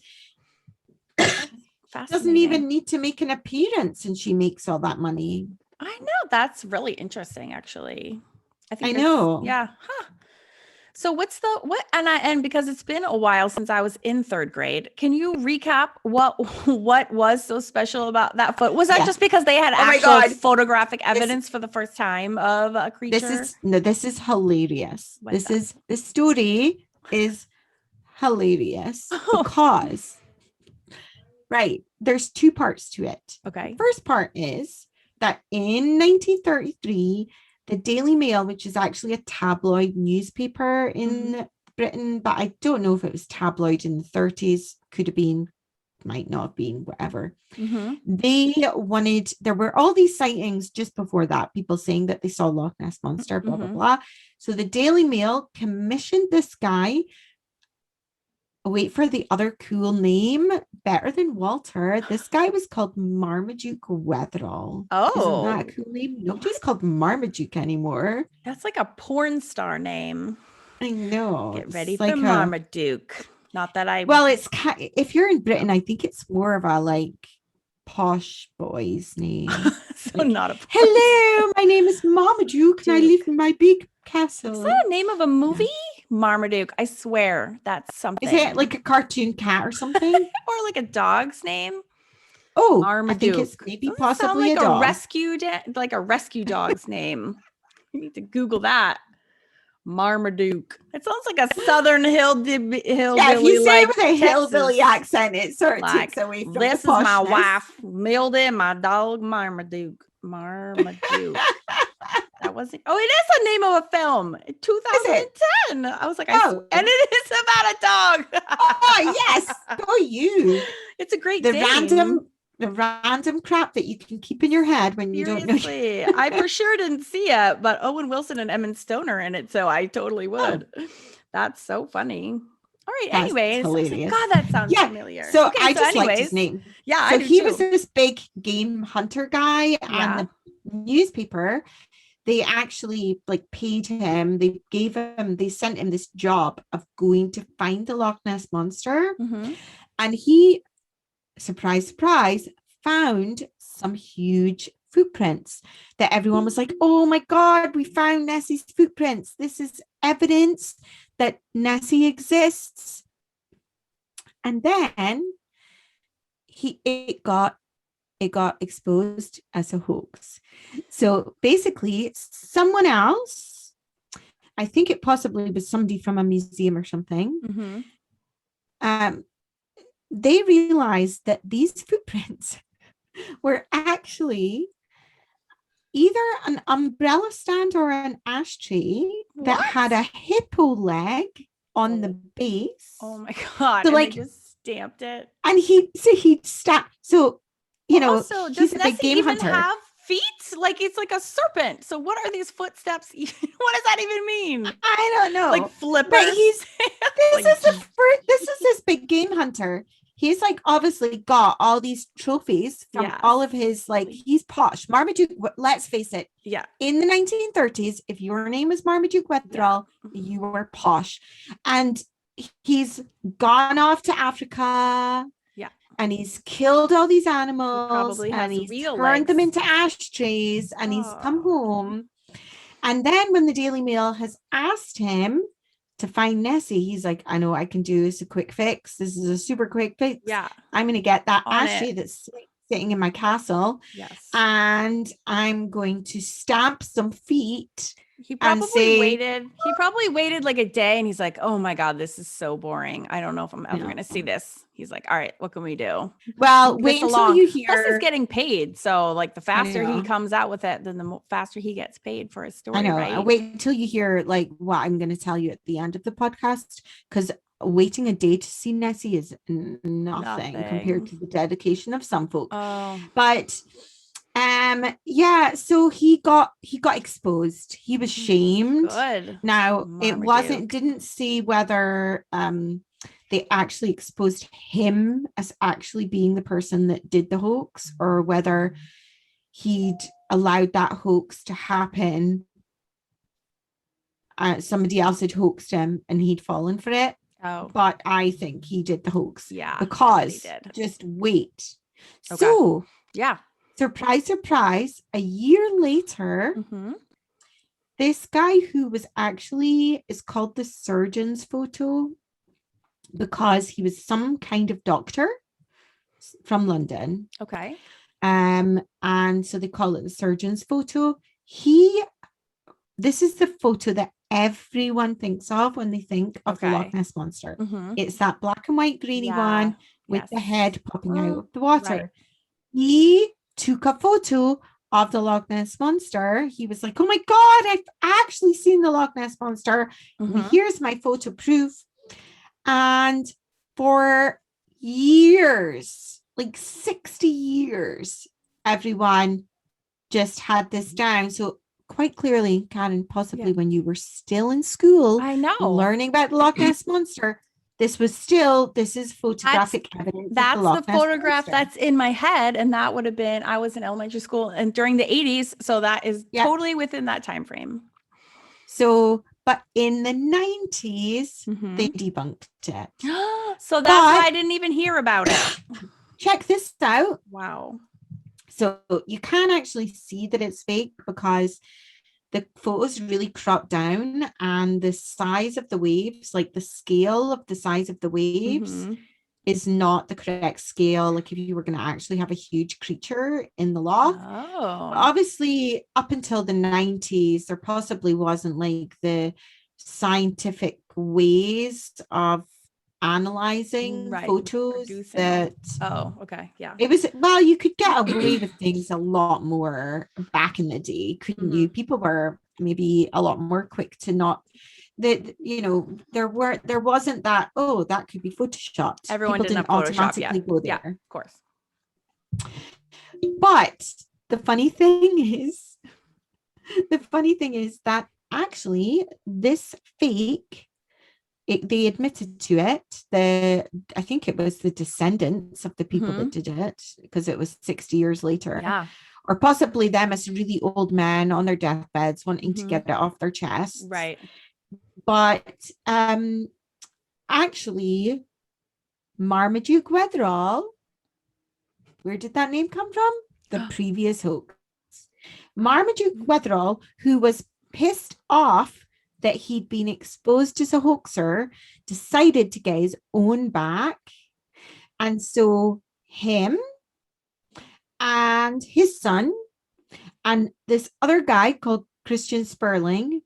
S2: doesn't even need to make an appearance and she makes all that money.
S1: I know, that's really interesting actually.
S2: I know.
S1: Yeah. So and because it's been a while since I was in 3rd grade, can you recap what was so special about that foot? Was that just because they had actual photographic evidence for the first time of a creature?
S2: This is hilarious. This story is hilarious because there's 2 parts to it.
S1: Okay.
S2: The first part is that in 1933 the Daily Mail, which is actually a tabloid newspaper in Britain, but I don't know if it was tabloid in the 30s, could have been, might not have been, whatever. There were all these sightings just before that, people saying that they saw Loch Ness Monster, blah, blah, blah. So the Daily Mail commissioned this guy, wait for the other cool name, better than Walter. This guy was called Marmaduke Wetherall. Isn't that a cool name? Nobody's called Marmaduke anymore.
S1: That's like a porn star name.
S2: I know.
S1: Get ready for Marmaduke. Not that I...
S2: Well, it's if you're in Britain, I think it's more of a like posh boy's name.
S1: So not a...
S2: Hello, my name is Marmaduke and I live in my big castle.
S1: Is that a name of a movie? Marmaduke. I swear that's something.
S2: Is it like a cartoon cat or something?
S1: Or like a dog's name?
S2: Marmaduke. I think it's maybe possibly
S1: like
S2: a dog.
S1: Like a rescue dog's name. You need to Google that. Marmaduke. It sounds like a southern hillbilly.
S2: Yeah, if you say it with a hillbilly accent, it sort of takes away from
S1: this
S2: the poshness.
S1: Is my wife, Mildy, my dog, Marmaduke. That wasn't. Oh, it is a name of a film. 2010. I was like, and it is about a dog.
S2: Oh yes, go you.
S1: It's a great
S2: the random crap that you can keep in your head when you don't know.
S1: I for sure didn't see it, but Owen Wilson and Maiden Stone are in it, so I totally would. That's so funny. All right. Anyways, God, that sounds familiar.
S2: So I just liked his name.
S1: Yeah.
S2: So he was this big game hunter guy, and the newspaper, they actually like paid him. They sent him this job of going to find the Loch Ness Monster, and he, surprise, surprise, found some huge footprints that everyone was like, oh my God, we found Nessie's footprints. This is evidence that Nessie exists. And then it got exposed as a hoax. So basically someone else, I think it possibly was somebody from a museum or something, they realized that these footprints were actually either an umbrella stand or an ashtray that had a hippo leg on the base.
S1: Oh my God.
S2: So
S1: and they just stamped it.
S2: And he stamped. So,
S1: also,
S2: he's a big game hunter.
S1: Have feet? Like it's like a serpent. So what are these footsteps? What does that even mean?
S2: I don't know.
S1: Like flippers.
S2: But
S1: Like,
S2: This is this big game hunter. He's like obviously got all these trophies from
S1: Yes.
S2: all of his like he's posh. Marmaduke, let's face it.
S1: yeah.
S2: In the 1930s, if your name was Marmaduke Wetherall, you were posh. And he's gone off to Africa.
S1: Yeah.
S2: And he's killed all these
S1: He
S2: animals
S1: probably has
S2: and he's
S1: real
S2: turned them
S1: legs.
S2: into ashtrays and he's come
S1: Oh.
S2: home. And then when the Daily Mail has asked him to find Nessie, he's like, I know I can do this a quick fix. This is a super quick fix.
S1: Yeah.
S2: I'm going to get that
S1: On
S2: ashtray
S1: it.
S2: that's sitting in my castle
S1: Yes.
S2: and I'm going to stamp some feet.
S1: He
S2: and
S1: probably
S2: say,
S1: waited. He probably waited like a day and he's like, oh my God, this is so boring. I don't know if I'm ever going to see this. He's like, all right, what can we do?
S2: Well,
S1: Move
S2: wait
S1: this
S2: until
S1: along.
S2: you
S1: Plus, he's
S2: hear.
S1: getting paid. So, like, the faster he
S2: know.
S1: comes out with it, then the faster he gets paid for his story,
S2: I know.
S1: right?
S2: Wait until you hear like what I'm going to tell you at the end of the podcast, because waiting a day to see Nessie is nothing compared to the dedication of some folk.
S1: Oh.
S2: But yeah, so he got exposed. He was shamed.
S1: Good.
S2: Now
S1: Marmaduke.
S2: didn't say whether they actually exposed him as actually being the person that did the hoax or whether he'd allowed that hoax to happen. Somebody else had hoaxed him and he'd fallen for it.
S1: Oh.
S2: But I think he did the hoax.
S1: Yeah.
S2: Because just wait.
S1: Okay.
S2: So
S1: yeah.
S2: Surprise, surprise. A year later, this guy who was actually is called the surgeon's photo because he was some kind of doctor from London.
S1: Okay.
S2: And so they call it the surgeon's photo. This is the photo that everyone thinks of when they think of the Loch Ness Monster. It's that black and white grainy one with the head popping out of the water. Right. He took a photo of the Loch Ness Monster. He was like, oh my God, I've actually seen the Loch Ness Monster. Here's my photo proof. And for years, like 60 years, everyone just had this down. So quite clearly, Karen, possibly when you were still in school,
S1: I know,
S2: learning about the Loch Ness Monster, this is photographic evidence.
S1: That's the photograph that's in my head. And that would have been, I was in elementary school and during the 80s. So that is totally within that time frame.
S2: So, but in the 90s, they debunked it.
S1: So that's why I didn't even hear about it.
S2: Check this out.
S1: Wow.
S2: So you can actually see that it's fake because the photos really cropped down and the size of the waves, like the scale of the size of the waves is not the correct scale. Like if you were going to actually have a huge creature in the loch. Obviously, up until the 90s, there possibly wasn't like the scientific ways of analyzing photos that it was you could get away with things a lot more back in the day, couldn't you? People were maybe a lot more quick to not that there wasn't that that could be photoshopped.
S1: Everyone
S2: People didn't automatically go there.
S1: Yeah, of course.
S2: But the funny thing is that actually this fake, they admitted to it. I think it was the descendants of the people that did it because it was 60 years later.
S1: Yeah.
S2: Or possibly them as really old men on their deathbeds wanting to get it off their chest.
S1: Right.
S2: But actually, Marmaduke Wetherall, where did that name come from? The previous hoax. Marmaduke Wetherall, who was pissed off that he'd been exposed as a hoaxer, decided to get his own back. And so him and his son and this other guy called Christian Sperling,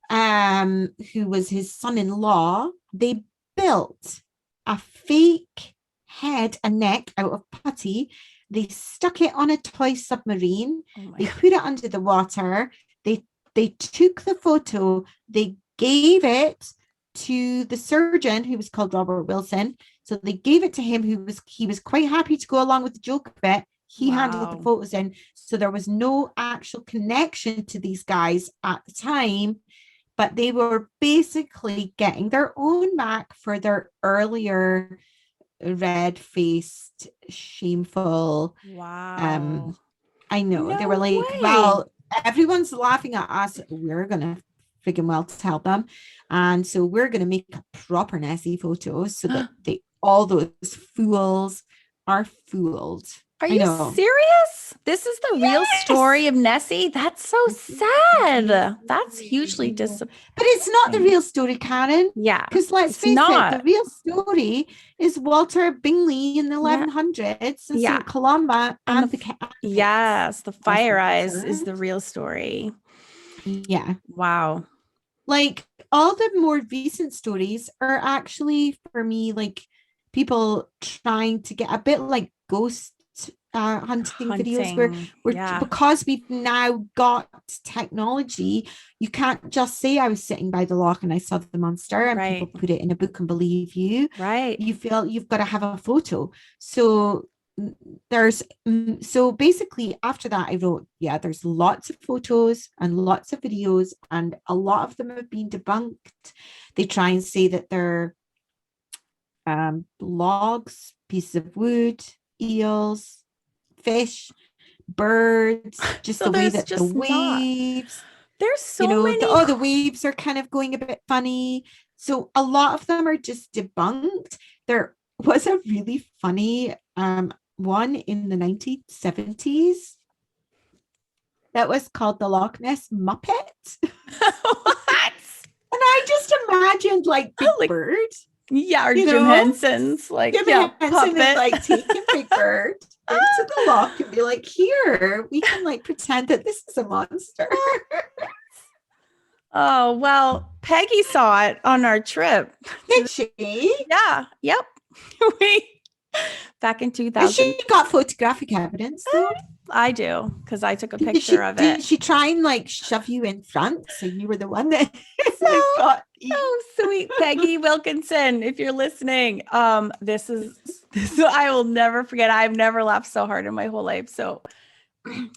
S2: who was his son-in-law, they built a fake head and neck out of putty. They stuck it on a toy submarine. They put it under the water. They took the photo, they gave it to the surgeon who was called Robert Wilson. So they gave it to him, he was quite happy to go along with the joke bit. He handed the photos in. So there was no actual connection to these guys at the time. but they were basically getting their own back for their earlier red-faced, shameful.
S1: Wow.
S2: I know they were
S1: No
S2: like,
S1: way.
S2: well, everyone's laughing at us. We're gonna friggin' well tell them, and so we're gonna make a proper Nessie photo so that they all those fools are fooled.
S1: Are
S2: I
S1: you
S2: know.
S1: serious? This is the real
S2: Yes.
S1: story of Nessie? That's so
S2: This is the real
S1: sad. That's
S2: story. I
S1: hugely
S2: know. But it's not the
S1: disappointing.
S2: real story, Karen.
S1: Yeah,
S2: Because let's
S1: it's
S2: face it, the
S1: not.
S2: real story is Walter of Bingham in the
S1: Yeah,
S2: 1100s and
S1: yeah.
S2: St. Columba
S1: And
S2: and the Picts.
S1: yes, the
S2: Let's
S1: fire
S2: face
S1: eyes is
S2: it.
S1: the real story.
S2: Yeah.
S1: Wow.
S2: Like all the more recent stories are actually for me like people trying to get a bit like ghost hunting videos where
S1: Hunting.
S2: we're
S1: Yeah,
S2: because we've now got technology, you can't just say I was sitting by the loch and I saw the monster and people
S1: right.
S2: put it in a book and believe you.
S1: Right.
S2: You feel you've got to have a photo. So there's so basically after that I wrote, yeah, there's lots of photos and lots of videos and a lot of them have been debunked. They try and say that they're logs, pieces of wood, eels, fish, birds, just
S1: So
S2: the way
S1: there's
S2: that the
S1: just not.
S2: waves,
S1: There's
S2: you
S1: so
S2: know,
S1: many.
S2: the waves are kind of going a bit funny. So a lot of them are just debunked. There was a really funny one in the 1970s that was called the Loch Ness Muppet. And
S1: What?
S2: I just imagined like Big
S1: Like,
S2: Bird,
S1: yeah, or
S2: you
S1: Jim
S2: know,
S1: Henson's like,
S2: Jim
S1: yeah,
S2: Henson is
S1: puppet.
S2: like taking Big Bird into the loch and be like, here, we can like pretend that this is a monster.
S1: Oh, well, Peggy saw it on our trip.
S2: Did she?
S1: Yeah, yep. we back in
S2: Has
S1: 2000.
S2: she got photographic evidence though?
S1: I do because I took a
S2: Did
S1: picture
S2: she
S1: of
S2: did
S1: it.
S2: she try and like shove you in front so you were the one that,
S1: So,
S2: that got eaten?
S1: oh, sweet Peggy Wilkinson, if you're listening, this I will never forget. I've never laughed so hard in my whole life. So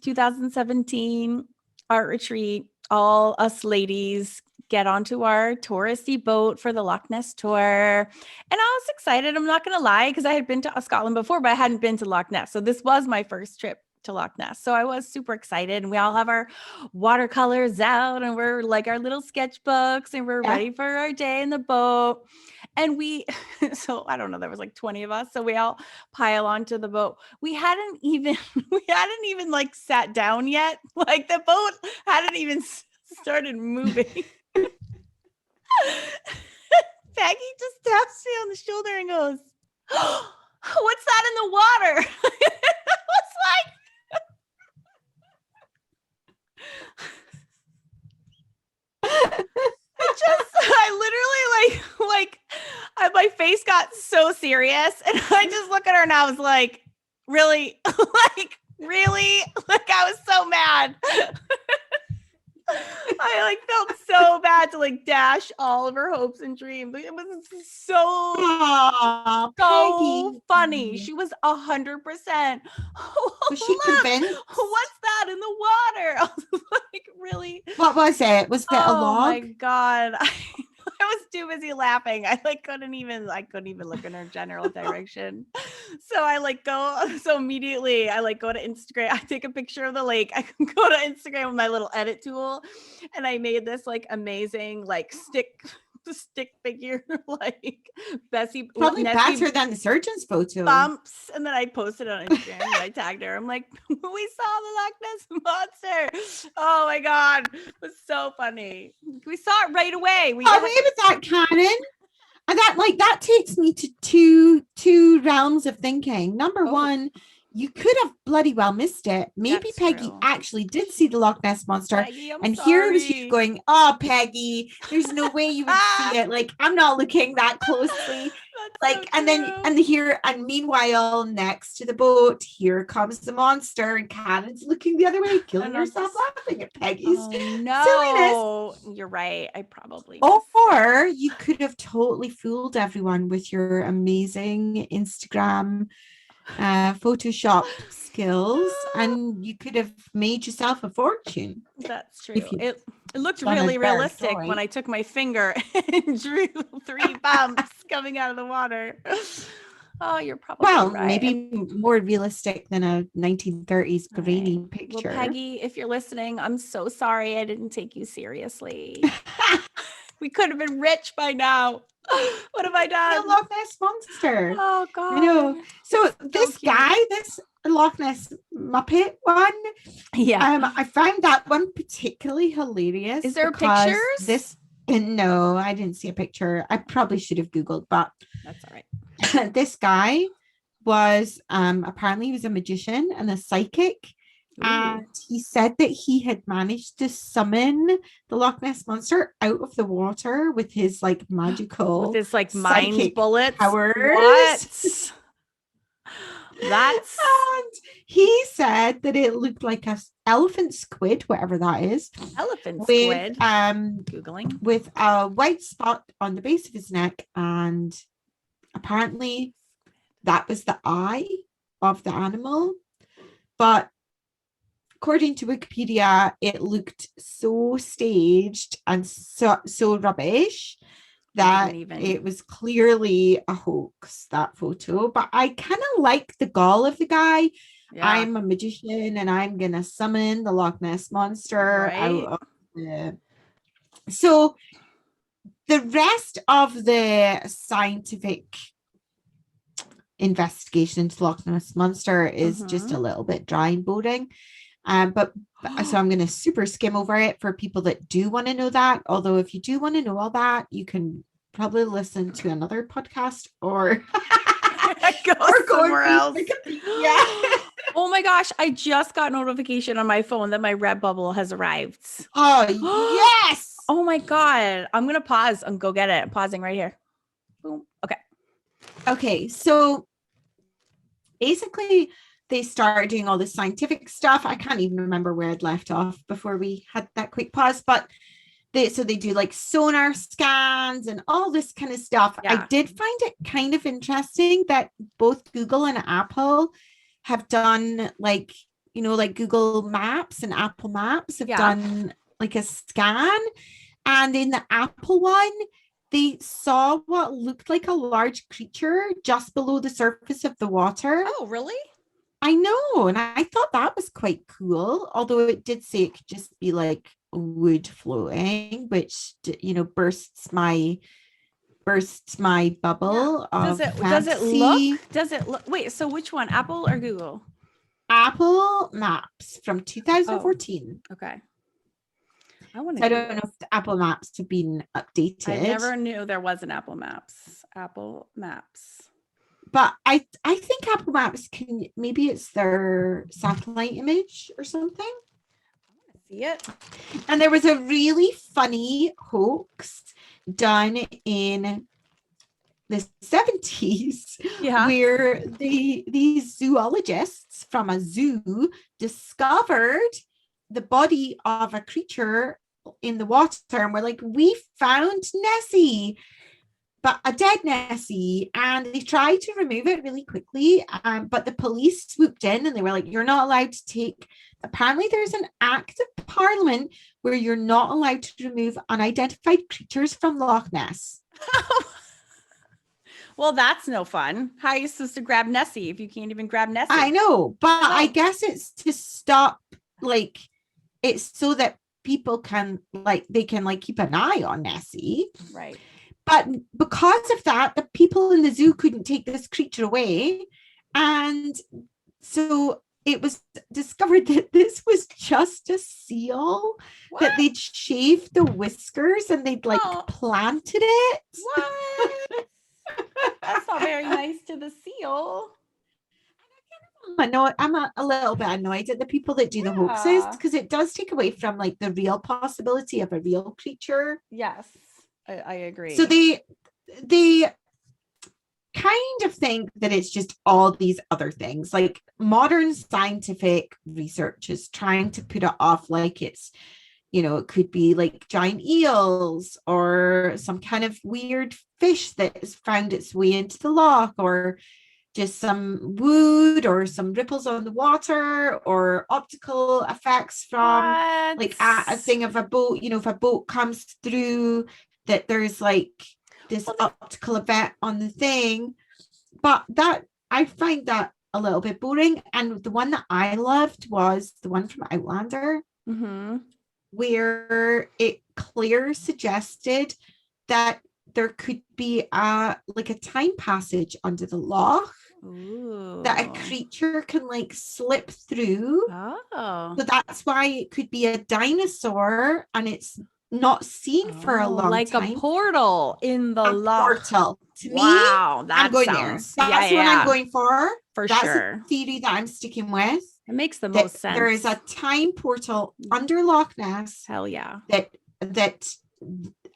S1: 2017 art retreat, all us ladies get onto our touristy boat for the Loch Ness tour. And I was excited. I'm not going to lie, because I had been to Scotland before, but I hadn't been to Loch Ness. So this was my first trip to Loch Ness. So I was super excited. And we all have our watercolors out and we're like our little sketchbooks and we're
S2: Yeah.
S1: ready for our day in the boat. And so I don't know, there was like 20 of us. So we all pile onto the boat. We hadn't even like sat down yet. Like the boat hadn't even started moving. Peggy just taps me on the shoulder and goes, oh, what's that in the water? I was like, I literally my face got so serious and I just look at her and I was like, really? Really? Like I was so mad. I like felt so bad to like dash all of her hopes and dreams. It was so
S2: Peggy.
S1: funny. She was 100%.
S2: Was she convinced?
S1: What's that in the water? I was like, really?
S2: What was it? Was it a
S1: Oh my
S2: log?
S1: god. I was too busy laughing. I couldn't even look in her general direction. So I so immediately I go to Instagram. I take a picture of the lake. I can go to Instagram with my little edit tool and I made this like amazing like stick figure like
S2: Probably
S1: Nessie
S2: better than the surgeon's photo.
S1: bumps, and then I posted on Instagram and I tagged her. I'm like, we saw the Loch Ness monster. Oh my god, it was so funny. We saw it right away.
S2: Away with that, Karen. And that takes me to two realms of thinking. Number one, you could have bloody well missed it. Maybe
S1: That's
S2: Peggy
S1: true.
S2: actually did see the Loch Ness monster.
S1: Peggy, I'm
S2: and
S1: sorry.
S2: Here was you going, oh, Peggy, there's no way you would see it. Like, I'm not looking that closely. Like,
S1: so
S2: and then, and meanwhile, next to the boat, here comes the monster, and Karen's looking the other way, killing herself laughing at Peggy's silliness.
S1: You're right. I probably
S2: Or you could have totally fooled everyone with your amazing Instagram Photoshop skills, and you could have made yourself a fortune
S1: That's true.
S2: if you
S1: It looked
S2: done a
S1: really
S2: better
S1: realistic when
S2: drawing.
S1: I took my finger and drew 3 bumps coming out of the water. Oh, you're probably
S2: Well,
S1: right.
S2: maybe more realistic than a 1930s
S1: All right.
S2: grainy
S1: Well,
S2: picture.
S1: Peggy, if you're listening, I'm so sorry I didn't take you seriously. We could have been rich by now. What have I
S2: The
S1: done?
S2: Loch Ness monster.
S1: Oh
S2: I know.
S1: God.
S2: So
S1: So
S2: this
S1: cute.
S2: guy, this Loch Ness Muppet one,
S1: Yeah.
S2: I found that one particularly hilarious
S1: Is there
S2: because
S1: pictures?
S2: no, I didn't see a picture. I probably should have Googled, but
S1: That's all right.
S2: this guy was apparently he was a magician and a psychic.
S1: Ooh.
S2: And he said that he had managed to summon the Loch Ness monster out of the water with his like
S1: With
S2: magical
S1: his like mind
S2: psychic
S1: bullets.
S2: powers.
S1: What? That's
S2: And he said that it looked like a elephant squid, whatever that is,
S1: elephant
S2: with
S1: squid. Googling.
S2: with a white spot on the base of his neck, and apparently that was the eye of the animal. But according to Wikipedia, it looked so staged and so rubbish that it was clearly a hoax, that photo. But I kind of like the gall of the guy. Yeah. I'm a magician and I'm gonna summon the Loch Ness monster out of the. So the rest of the scientific investigation into Loch Ness monster is just a little bit dry and boring. But so I'm going to super skim over it for people that do want to know that. Although if you do want to know all that, you can probably listen to another podcast or
S1: go somewhere else. Yeah. Oh my gosh, I just got notification on my phone that my Redbubble has arrived.
S2: Oh, yes.
S1: Oh my God. I'm going to pause and go get it. I'm pausing right here. Boom. Okay.
S2: Okay. So basically, they started doing all this scientific stuff. I can't even remember where I'd left off before we had that quick pause, but they do like sonar scans and all this kind of stuff. Yeah. I did find it kind of interesting that both Google and Apple have done like Google Maps and Apple Maps have done like a scan. And in the Apple one, they saw what looked like a large creature just below the surface of the water.
S1: Oh, really?
S2: I know. And I thought that was quite cool. Although it did say it could just be like wood floating, which, bursts my bubble of fantasy.
S1: Does it look, wait, so which one? Apple or Google?
S2: Apple Maps from 2014.
S1: Oh, okay.
S2: I don't know if the Apple Maps have been updated.
S1: I never knew there was an Apple Maps. Apple Maps.
S2: But I think Apple Maps can, maybe it's their satellite image or something.
S1: I want to see it.
S2: And there was a really funny hoax done in the 70s where these zoologists from a zoo discovered the body of a creature in the water and were like, we found Nessie. But a dead Nessie, and they tried to remove it really quickly, but the police swooped in and they were like, you're not allowed to take, apparently there's an act of parliament where you're not allowed to remove unidentified creatures from Loch Ness.
S1: Well, that's no fun. How are you supposed to grab Nessie if you can't even grab Nessie?
S2: I know, but I guess it's to stop, like, it's so that people can, like, they can, like, keep an eye on Nessie.
S1: Right.
S2: But because of that, the people in the zoo couldn't take this creature away. And so it was discovered that this was just a seal, that they'd shaved the whiskers and they'd like planted it.
S1: What? That's not very nice to the seal.
S2: I'm a little bit annoyed at the people that do the hoaxes, because it does take away from like the real possibility of a real creature.
S1: Yes. I agree.
S2: So they kind of think that it's just all these other things, like modern scientific research is trying to put it off like it's, it could be like giant eels or some kind of weird fish that has found its way into the loch, or just some wood or some ripples on the water or optical effects from like a thing of a boat, if a boat comes through, that there's like this optical effect on the thing. But that, I find that a little bit boring. And the one that I loved was the one from Outlander, where it clear suggested that there could be a time passage under the loch. Ooh. That a creature can like slip through. Oh. So that's why it could be a dinosaur and it's not seen for a long time.
S1: Like a portal in the loch.
S2: Portal. To me, I'm going there. That's what I'm going for. That's sure. A theory that I'm sticking with.
S1: It makes the most sense.
S2: There is a time portal under Loch Ness.
S1: Hell yeah.
S2: That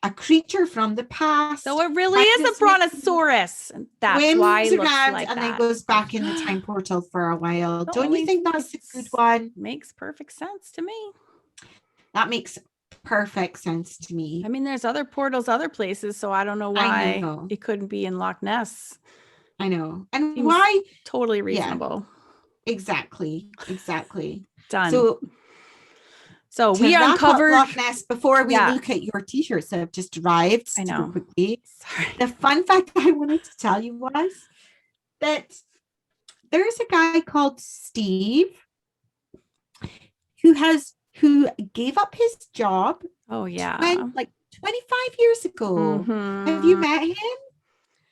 S2: a creature from the past.
S1: So it really is a brontosaurus. That's why it looks like
S2: and then goes back in the time portal for a while. Don't you think that's a good one?
S1: Makes perfect sense to me.
S2: That makes perfect sense to me.
S1: I mean, there's other portals, other places, so I don't know why it couldn't be in Loch Ness.
S2: I know. And seems why?
S1: Totally reasonable.
S2: Yeah. Exactly.
S1: Done. So we uncovered
S2: Loch Ness before we look at your t-shirts that have just arrived.
S1: I know.
S2: Quickly. The fun fact I wanted to tell you was that there's a guy called Steve who gave up his job.
S1: Oh yeah.
S2: 25 years ago. Have you met him?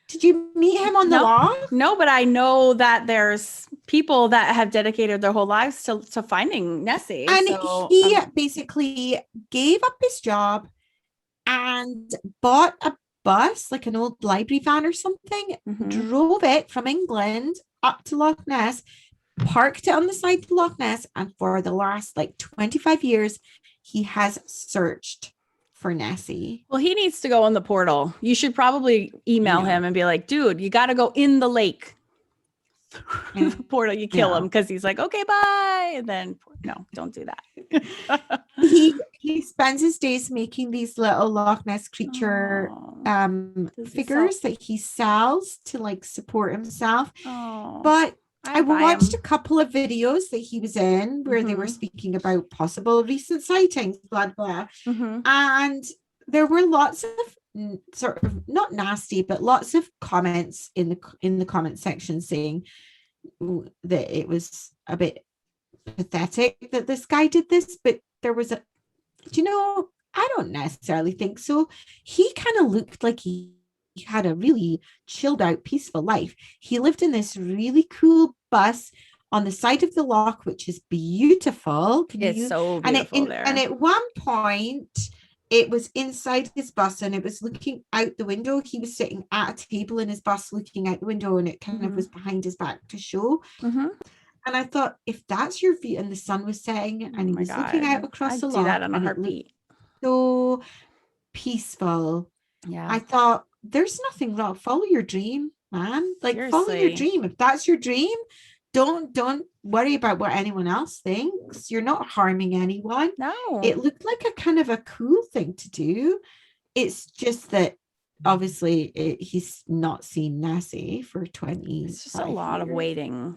S2: Did you meet him on the loch?
S1: No, but I know that there's people that have dedicated their whole lives to finding Nessie.
S2: And he basically gave up his job and bought a bus, like an old library van or something, drove it from England up to Loch Ness, parked it on the side of Loch Ness, and for the last 25 years, he has searched for Nessie.
S1: Well, he needs to go in the portal. You should probably email him and be like, dude, you got to go in the lake. The portal, you kill him because he's like, okay, bye. And then no, don't do that.
S2: he spends his days making these little Loch Ness creature figures that he sells to support himself. But I watched a couple of videos that he was in where they were speaking about possible recent sightings, blah, blah. And there were lots of sort of not nasty, but lots of comments in the comment section saying that it was a bit pathetic that this guy did this. But there was I don't necessarily think so. He kind of looked like he had a really chilled out, peaceful life. He lived in this really cool bus on the side of the loch, which is beautiful.
S1: It's so beautiful there.
S2: And at one point, it was inside his bus and it was looking out the window. He was sitting at a table in his bus looking out the window, and it kind of was behind his back to show. And I thought, if that's your view and the sun was setting and he was looking out across the loch,
S1: do that in a heartbeat.
S2: So peaceful.
S1: Yeah.
S2: I thought, there's nothing wrong. Follow your dream, man.
S1: Seriously.
S2: Follow your dream. If that's your dream, don't worry about what anyone else thinks. You're not harming anyone.
S1: No.
S2: It looked like a kind of a cool thing to do. It's just that obviously he's not seen Nessie for 20 years.
S1: It's just a lot of waiting.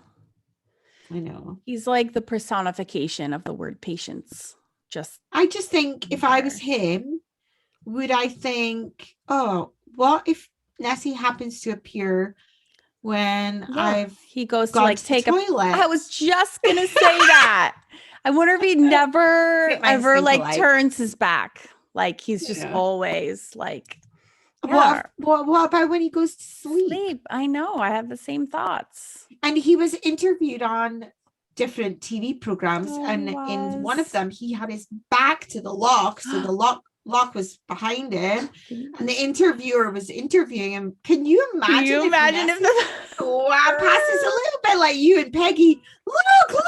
S2: I know.
S1: He's like the personification of the word patience.
S2: I just think if I was him, would I think, oh, what if Nessie happens to appear when
S1: he goes
S2: to
S1: take
S2: the toilet?
S1: I was just gonna say that. I wonder if he never ever turns his back. He's just always
S2: What about when he goes to sleep?
S1: I know. I have the same thoughts.
S2: And he was interviewed on different TV programs, and in one of them he had his back to the loch, so the loch was behind him, and the interviewer was interviewing him. Can you imagine if the passes a little bit like you and Peggy? Look,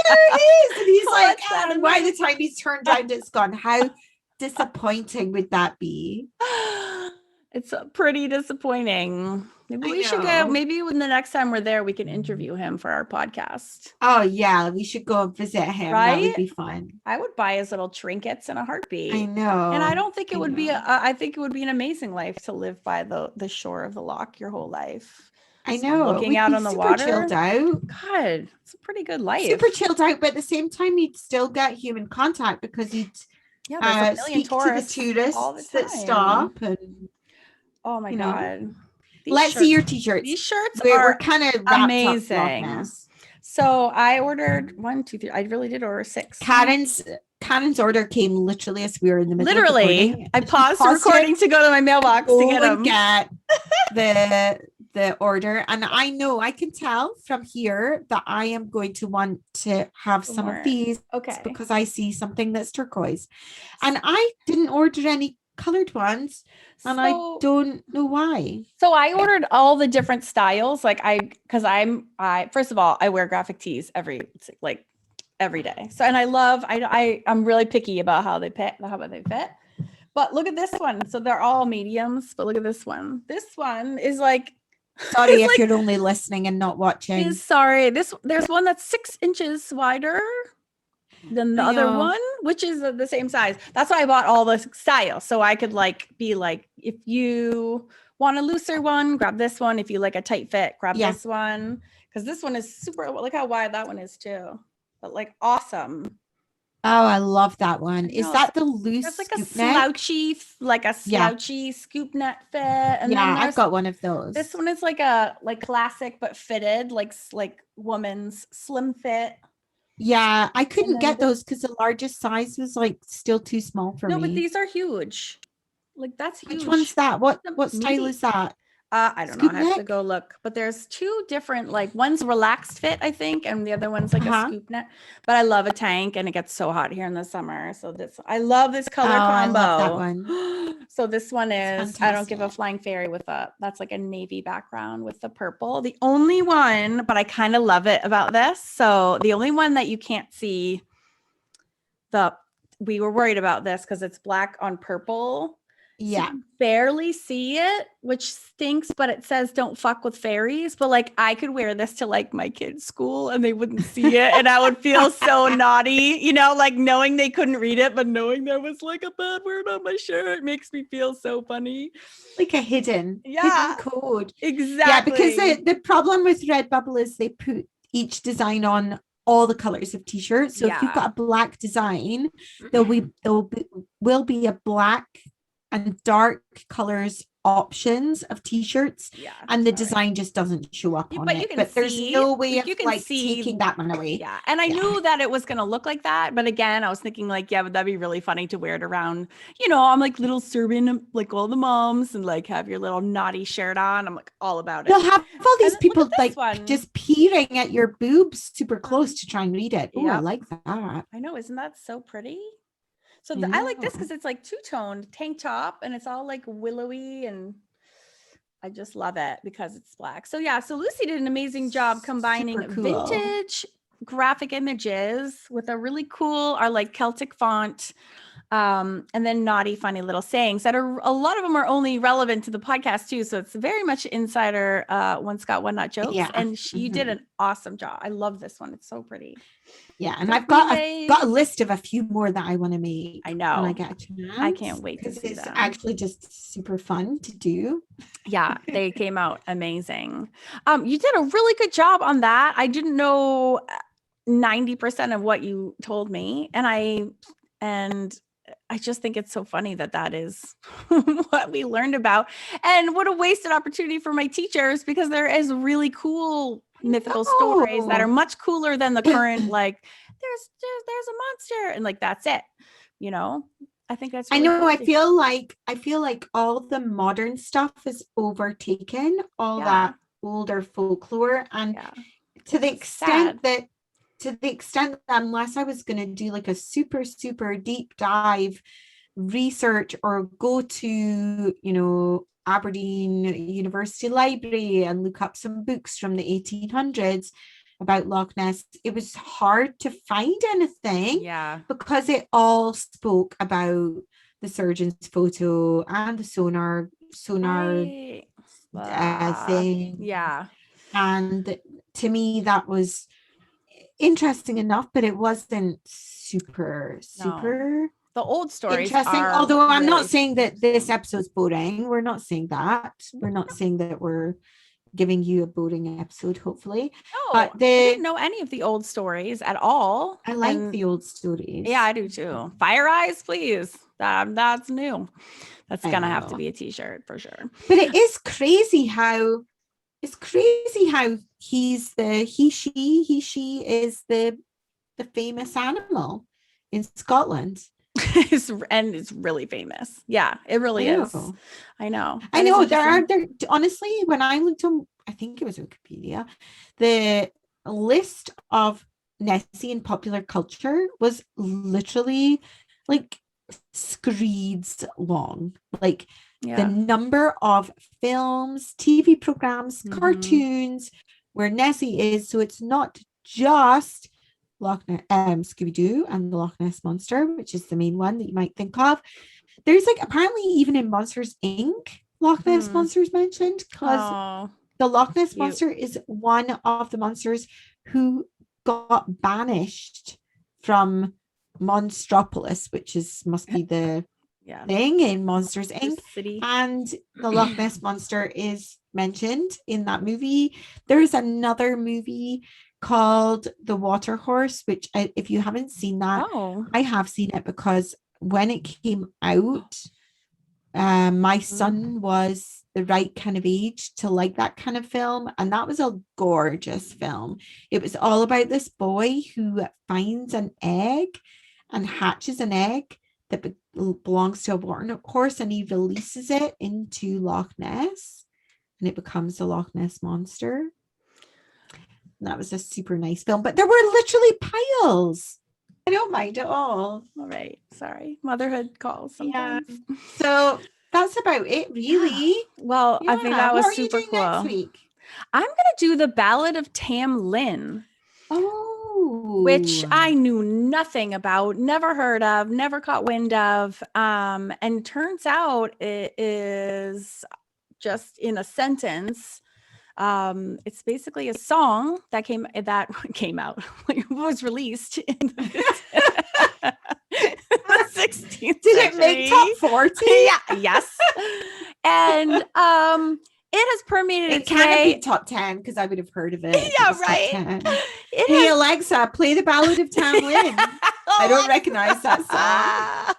S2: there it is, and he's and by the time he's turned around, it's gone. How disappointing would that be?
S1: It's pretty disappointing. Maybe we should go. Maybe when the next time we're there, we can interview him for our podcast.
S2: Oh yeah, we should go visit him. Right? That would be fun.
S1: I would buy his little trinkets in a heartbeat.
S2: I know.
S1: And I don't think it would be. I think it would be an amazing life to live by the shore of the loch your whole life.
S2: I know.
S1: looking
S2: We'd
S1: out
S2: be
S1: on the
S2: super
S1: water.
S2: chilled out.
S1: God, it's a pretty good life.
S2: Super chilled out, but at the same time, you'd still get human contact because you'd
S1: Yeah, there's a million
S2: speak to the
S1: tourists all the
S2: tourists that
S1: time.
S2: stop. And
S1: Oh my
S2: you know,
S1: God.
S2: let's see your t-shirts.
S1: These shirts
S2: We're
S1: are
S2: kind of wrapped
S1: amazing.
S2: up Loch Ness.
S1: So I ordered 1, 2, 3. I really did order 6.
S2: Karen's order came literally as we were in the middle
S1: Literally,
S2: of recording.
S1: I paused the recording to go to my mailbox to get them.
S2: The order, and I know I can tell from here that I am going to want to have some of these, because I see something that's turquoise, and I didn't order any colored ones, and I don't know why.
S1: So I ordered all the different styles, because I first of all, I wear graphic tees every day. So, and I'm really picky about how they fit. But look at this one. So they're all mediums, but look at this one. This one is like,
S2: sorry if you're only listening and not watching.
S1: There's one that's 6 inches wider than the other one, which is the same size. That's why I bought all the styles. So I could be like, if you want a looser one, grab this one. If you like a tight fit, grab this one. Because this one is super, look how wide that one is too. But awesome.
S2: Oh, I love that one. Is that the loose?
S1: That's like a slouchy scoop neck fit. And
S2: then I've got one of those.
S1: This one is like a classic but fitted, like woman's slim fit.
S2: Yeah, I couldn't get those because the largest size was still too small for me.
S1: No, but these are huge. That's huge.
S2: Which one's that? What style is that?
S1: I don't know. I have to go look. But there's 2 different, one's relaxed fit, I think, and the other one's a scoop neck. But I love a tank, and it gets so hot here in the summer. So I love this color combo.
S2: I love that one.
S1: So this one is, I don't give a flying fairy that's like a navy background with the purple. The only one, but I kind of love it about this. So the only one that you can't see, we were worried about this because it's black on purple.
S2: Yeah.
S1: So you barely see it, which stinks, but it says don't fuck with fairies. But I could wear this to my kids' school and they wouldn't see it. And I would feel so naughty, knowing they couldn't read it, but knowing there was a bad word on my shirt makes me feel so funny.
S2: Like a hidden code.
S1: Exactly.
S2: Yeah, because the problem with Redbubble is they put each design on all the colors of t-shirts. So if you've got a black design, there will be a black and dark colors options of t-shirts, and the design just doesn't show up on it. But there's no way of taking that one away.
S1: Yeah, and I knew that it was going to look like that, but again, I was thinking but that'd be really funny to wear it around. I'm little Serbian, all the moms, and have your little naughty shirt on. I'm all about it.
S2: They'll have all these people just peering at your boobs super close to try and read it. Oh, I like that.
S1: I know, isn't that so pretty? So I like this because it's two-toned tank top, and it's all willowy, and I just love it because it's black. So so Lucy did an amazing job combining vintage graphic images with a really cool, our Celtic font, and then naughty, funny little sayings that are, a lot of them are only relevant to the podcast too. So it's very much insider One Scot, One Not jokes. Yeah. And you did an awesome job. I love this one. It's so pretty.
S2: Yeah, and I've got a list of a few more that I want to make.
S1: I know.
S2: When I get a chance.
S1: I can't wait to see
S2: it's
S1: them.
S2: Actually just super fun to do.
S1: Yeah, they came out amazing. You did a really good job on that. I didn't know 90% of what you told me, and I just think it's so funny that is what we learned about, and what a wasted opportunity for my teachers, because there is really cool mythical stories that are much cooler than the current there's a monster and that's it. I think that's really
S2: I feel like all the modern stuff is overtaken all that older folklore, and to the extent that unless I was going to do a super, super deep dive research or go to, Aberdeen University Library and look up some books from the 1800s about Loch Ness, it was hard to find anything.
S1: Yeah.
S2: Because it all spoke about the surgeon's photo and the sonar thing.
S1: Yeah.
S2: And to me, that was interesting enough, but it wasn't super
S1: the old stories
S2: interesting, although I'm not saying that this episode's boring. We're not saying that. We're not saying that we're giving you a boring episode, hopefully.
S1: Oh,
S2: But
S1: I didn't know any of the old stories at all.
S2: I like
S1: And
S2: the old stories.
S1: yeah, I do too. Fire Eyes, please. That's new. That's
S2: I
S1: gonna have to
S2: know.
S1: be a t-shirt for sure.
S2: But it is crazy how he she is the famous animal in Scotland.
S1: And it's really famous. Yeah, it really is. I know.
S2: I
S1: That is
S2: know there
S1: interesting.
S2: honestly, when I looked on, I think it was Wikipedia, the list of Nessie in popular culture was literally like screeds long. Like the
S1: Yeah.
S2: number of films, TV programs,
S1: Mhm.
S2: cartoons where Nessie is. So it's not just Scooby-Doo and the Loch Ness Monster, which is the main one that you might think of. There's like apparently even in Monsters Inc. Loch Ness Monsters mentioned, because
S1: Oh,
S2: the Loch Ness
S1: cute.
S2: Monster is one of the monsters who got banished from Monstropolis, which must be the
S1: Yeah.
S2: thing in Monsters Inc.
S1: City.
S2: And the Loch Ness Monster is mentioned in that movie. There's another movie called The Water Horse, which if you haven't seen that,
S1: Oh.
S2: I have seen it because when it came out, my son was the right kind of age to like that kind of film, and that was a gorgeous film. It was all about this boy who finds an egg and hatches an egg that belongs to a water horse, and he releases it into Loch Ness, and it becomes the Loch Ness Monster. And that was a super nice film, but there were literally piles. I don't mind at all.
S1: All right. Sorry. Motherhood calls sometimes.
S2: Yeah. So that's about it, really.
S1: Well, I think that was
S2: what are
S1: super
S2: you doing
S1: cool.
S2: next week?
S1: I'm going to do the Ballad of Tam Lin.
S2: Oh.
S1: Which I knew nothing about, never heard of, never caught wind of. And turns out it is just in a sentence. It's basically a song that came out, was released in the 16th
S2: Did it make top 40?
S1: Yeah, yes. And it has permeated
S2: It
S1: its
S2: can't have
S1: way.
S2: been top 10 because I would have heard of it.
S1: Yeah, right.
S2: Hey, Alexa, play the Ballad of Tam Lin. I don't recognize that song.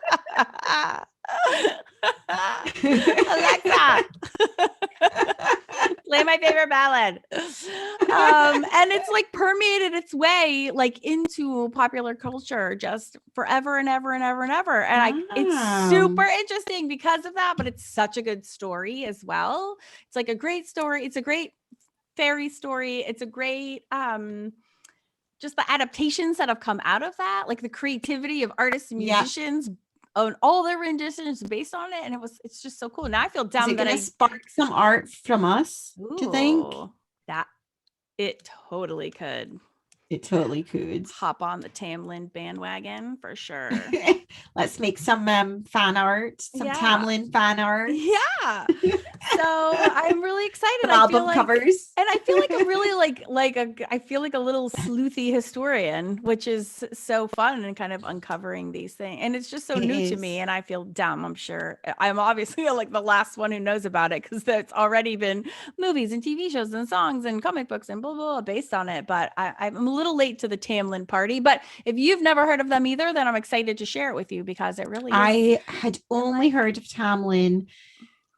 S1: Alexa, play my favorite ballad. And it's like permeated its way like into popular culture just forever and ever and ever and ever. And it's super interesting because of that, but it's such a good story as well. It's like a great story. It's a great fairy story. It's a great just the adaptations that have come out of that, like the creativity of artists and musicians. On all their renditions based on it, and it's just so cool. Now I feel dumb that I
S2: spark some art from us. Do you think
S1: that it totally could?
S2: It totally could.
S1: Hop on the Tam Lin bandwagon for sure.
S2: Let's make some fan art, some Tam Lin fan art.
S1: Yeah. So I'm really excited.
S2: Album covers.
S1: And I feel like I'm really I feel like a little sleuthy historian, which is so fun and kind of uncovering these things. And it's just so new to me, and I feel dumb, I'm sure. I'm obviously like the last one who knows about it because there's already been movies and TV shows and songs and comic books and blah, blah, blah based on it. But I'm a little late to the Tam Lin party. But if you've never heard of them either, then I'm excited to share it with you because it really is.
S2: I had only heard of Tam Lin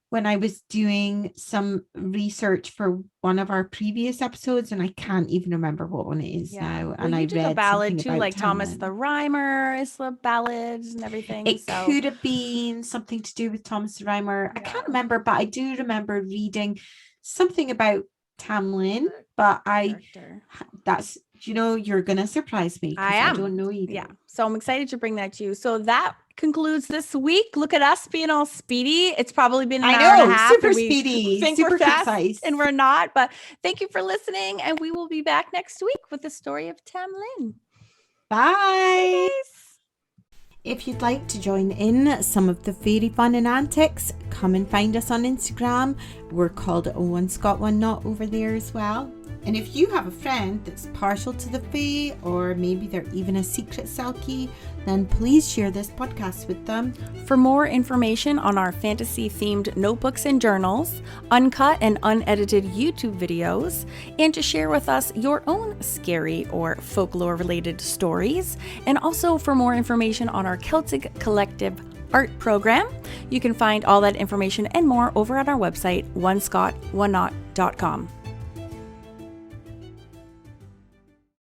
S2: when I was doing some research for one of our previous episodes, and I can't even remember what one it is now.
S1: Well,
S2: and I read
S1: a ballad too, like
S2: Tam
S1: Thomas
S2: Lin.
S1: the Rhymer is the ballads and everything.
S2: It could have been something to do with Thomas the Rhymer. I can't remember, but I do remember reading something about Tam Lin. But that's, you're gonna surprise me. I don't know either.
S1: Yeah, so I'm excited to bring that to you. So that concludes this week. Look at us being all speedy. It's probably been an hour and a half.
S2: Super speedy,
S1: think
S2: super
S1: we're fast,
S2: concise,
S1: and we're not. But thank you for listening, and we will be back next week with the story of Tam Lin.
S2: Bye. If you'd like to join in some of the fairy fun and antics, come and find us on Instagram. We're called One Scot, One Not over there as well. And if you have a friend that's partial to the fae, or maybe they're even a secret Selkie, then please share this podcast with them.
S1: For more information on our fantasy-themed notebooks and journals, uncut and unedited YouTube videos, and to share with us your own scary or folklore-related stories, and also for more information on our Celtic Collective art program, you can find all that information and more over at our website, onescot1not.com.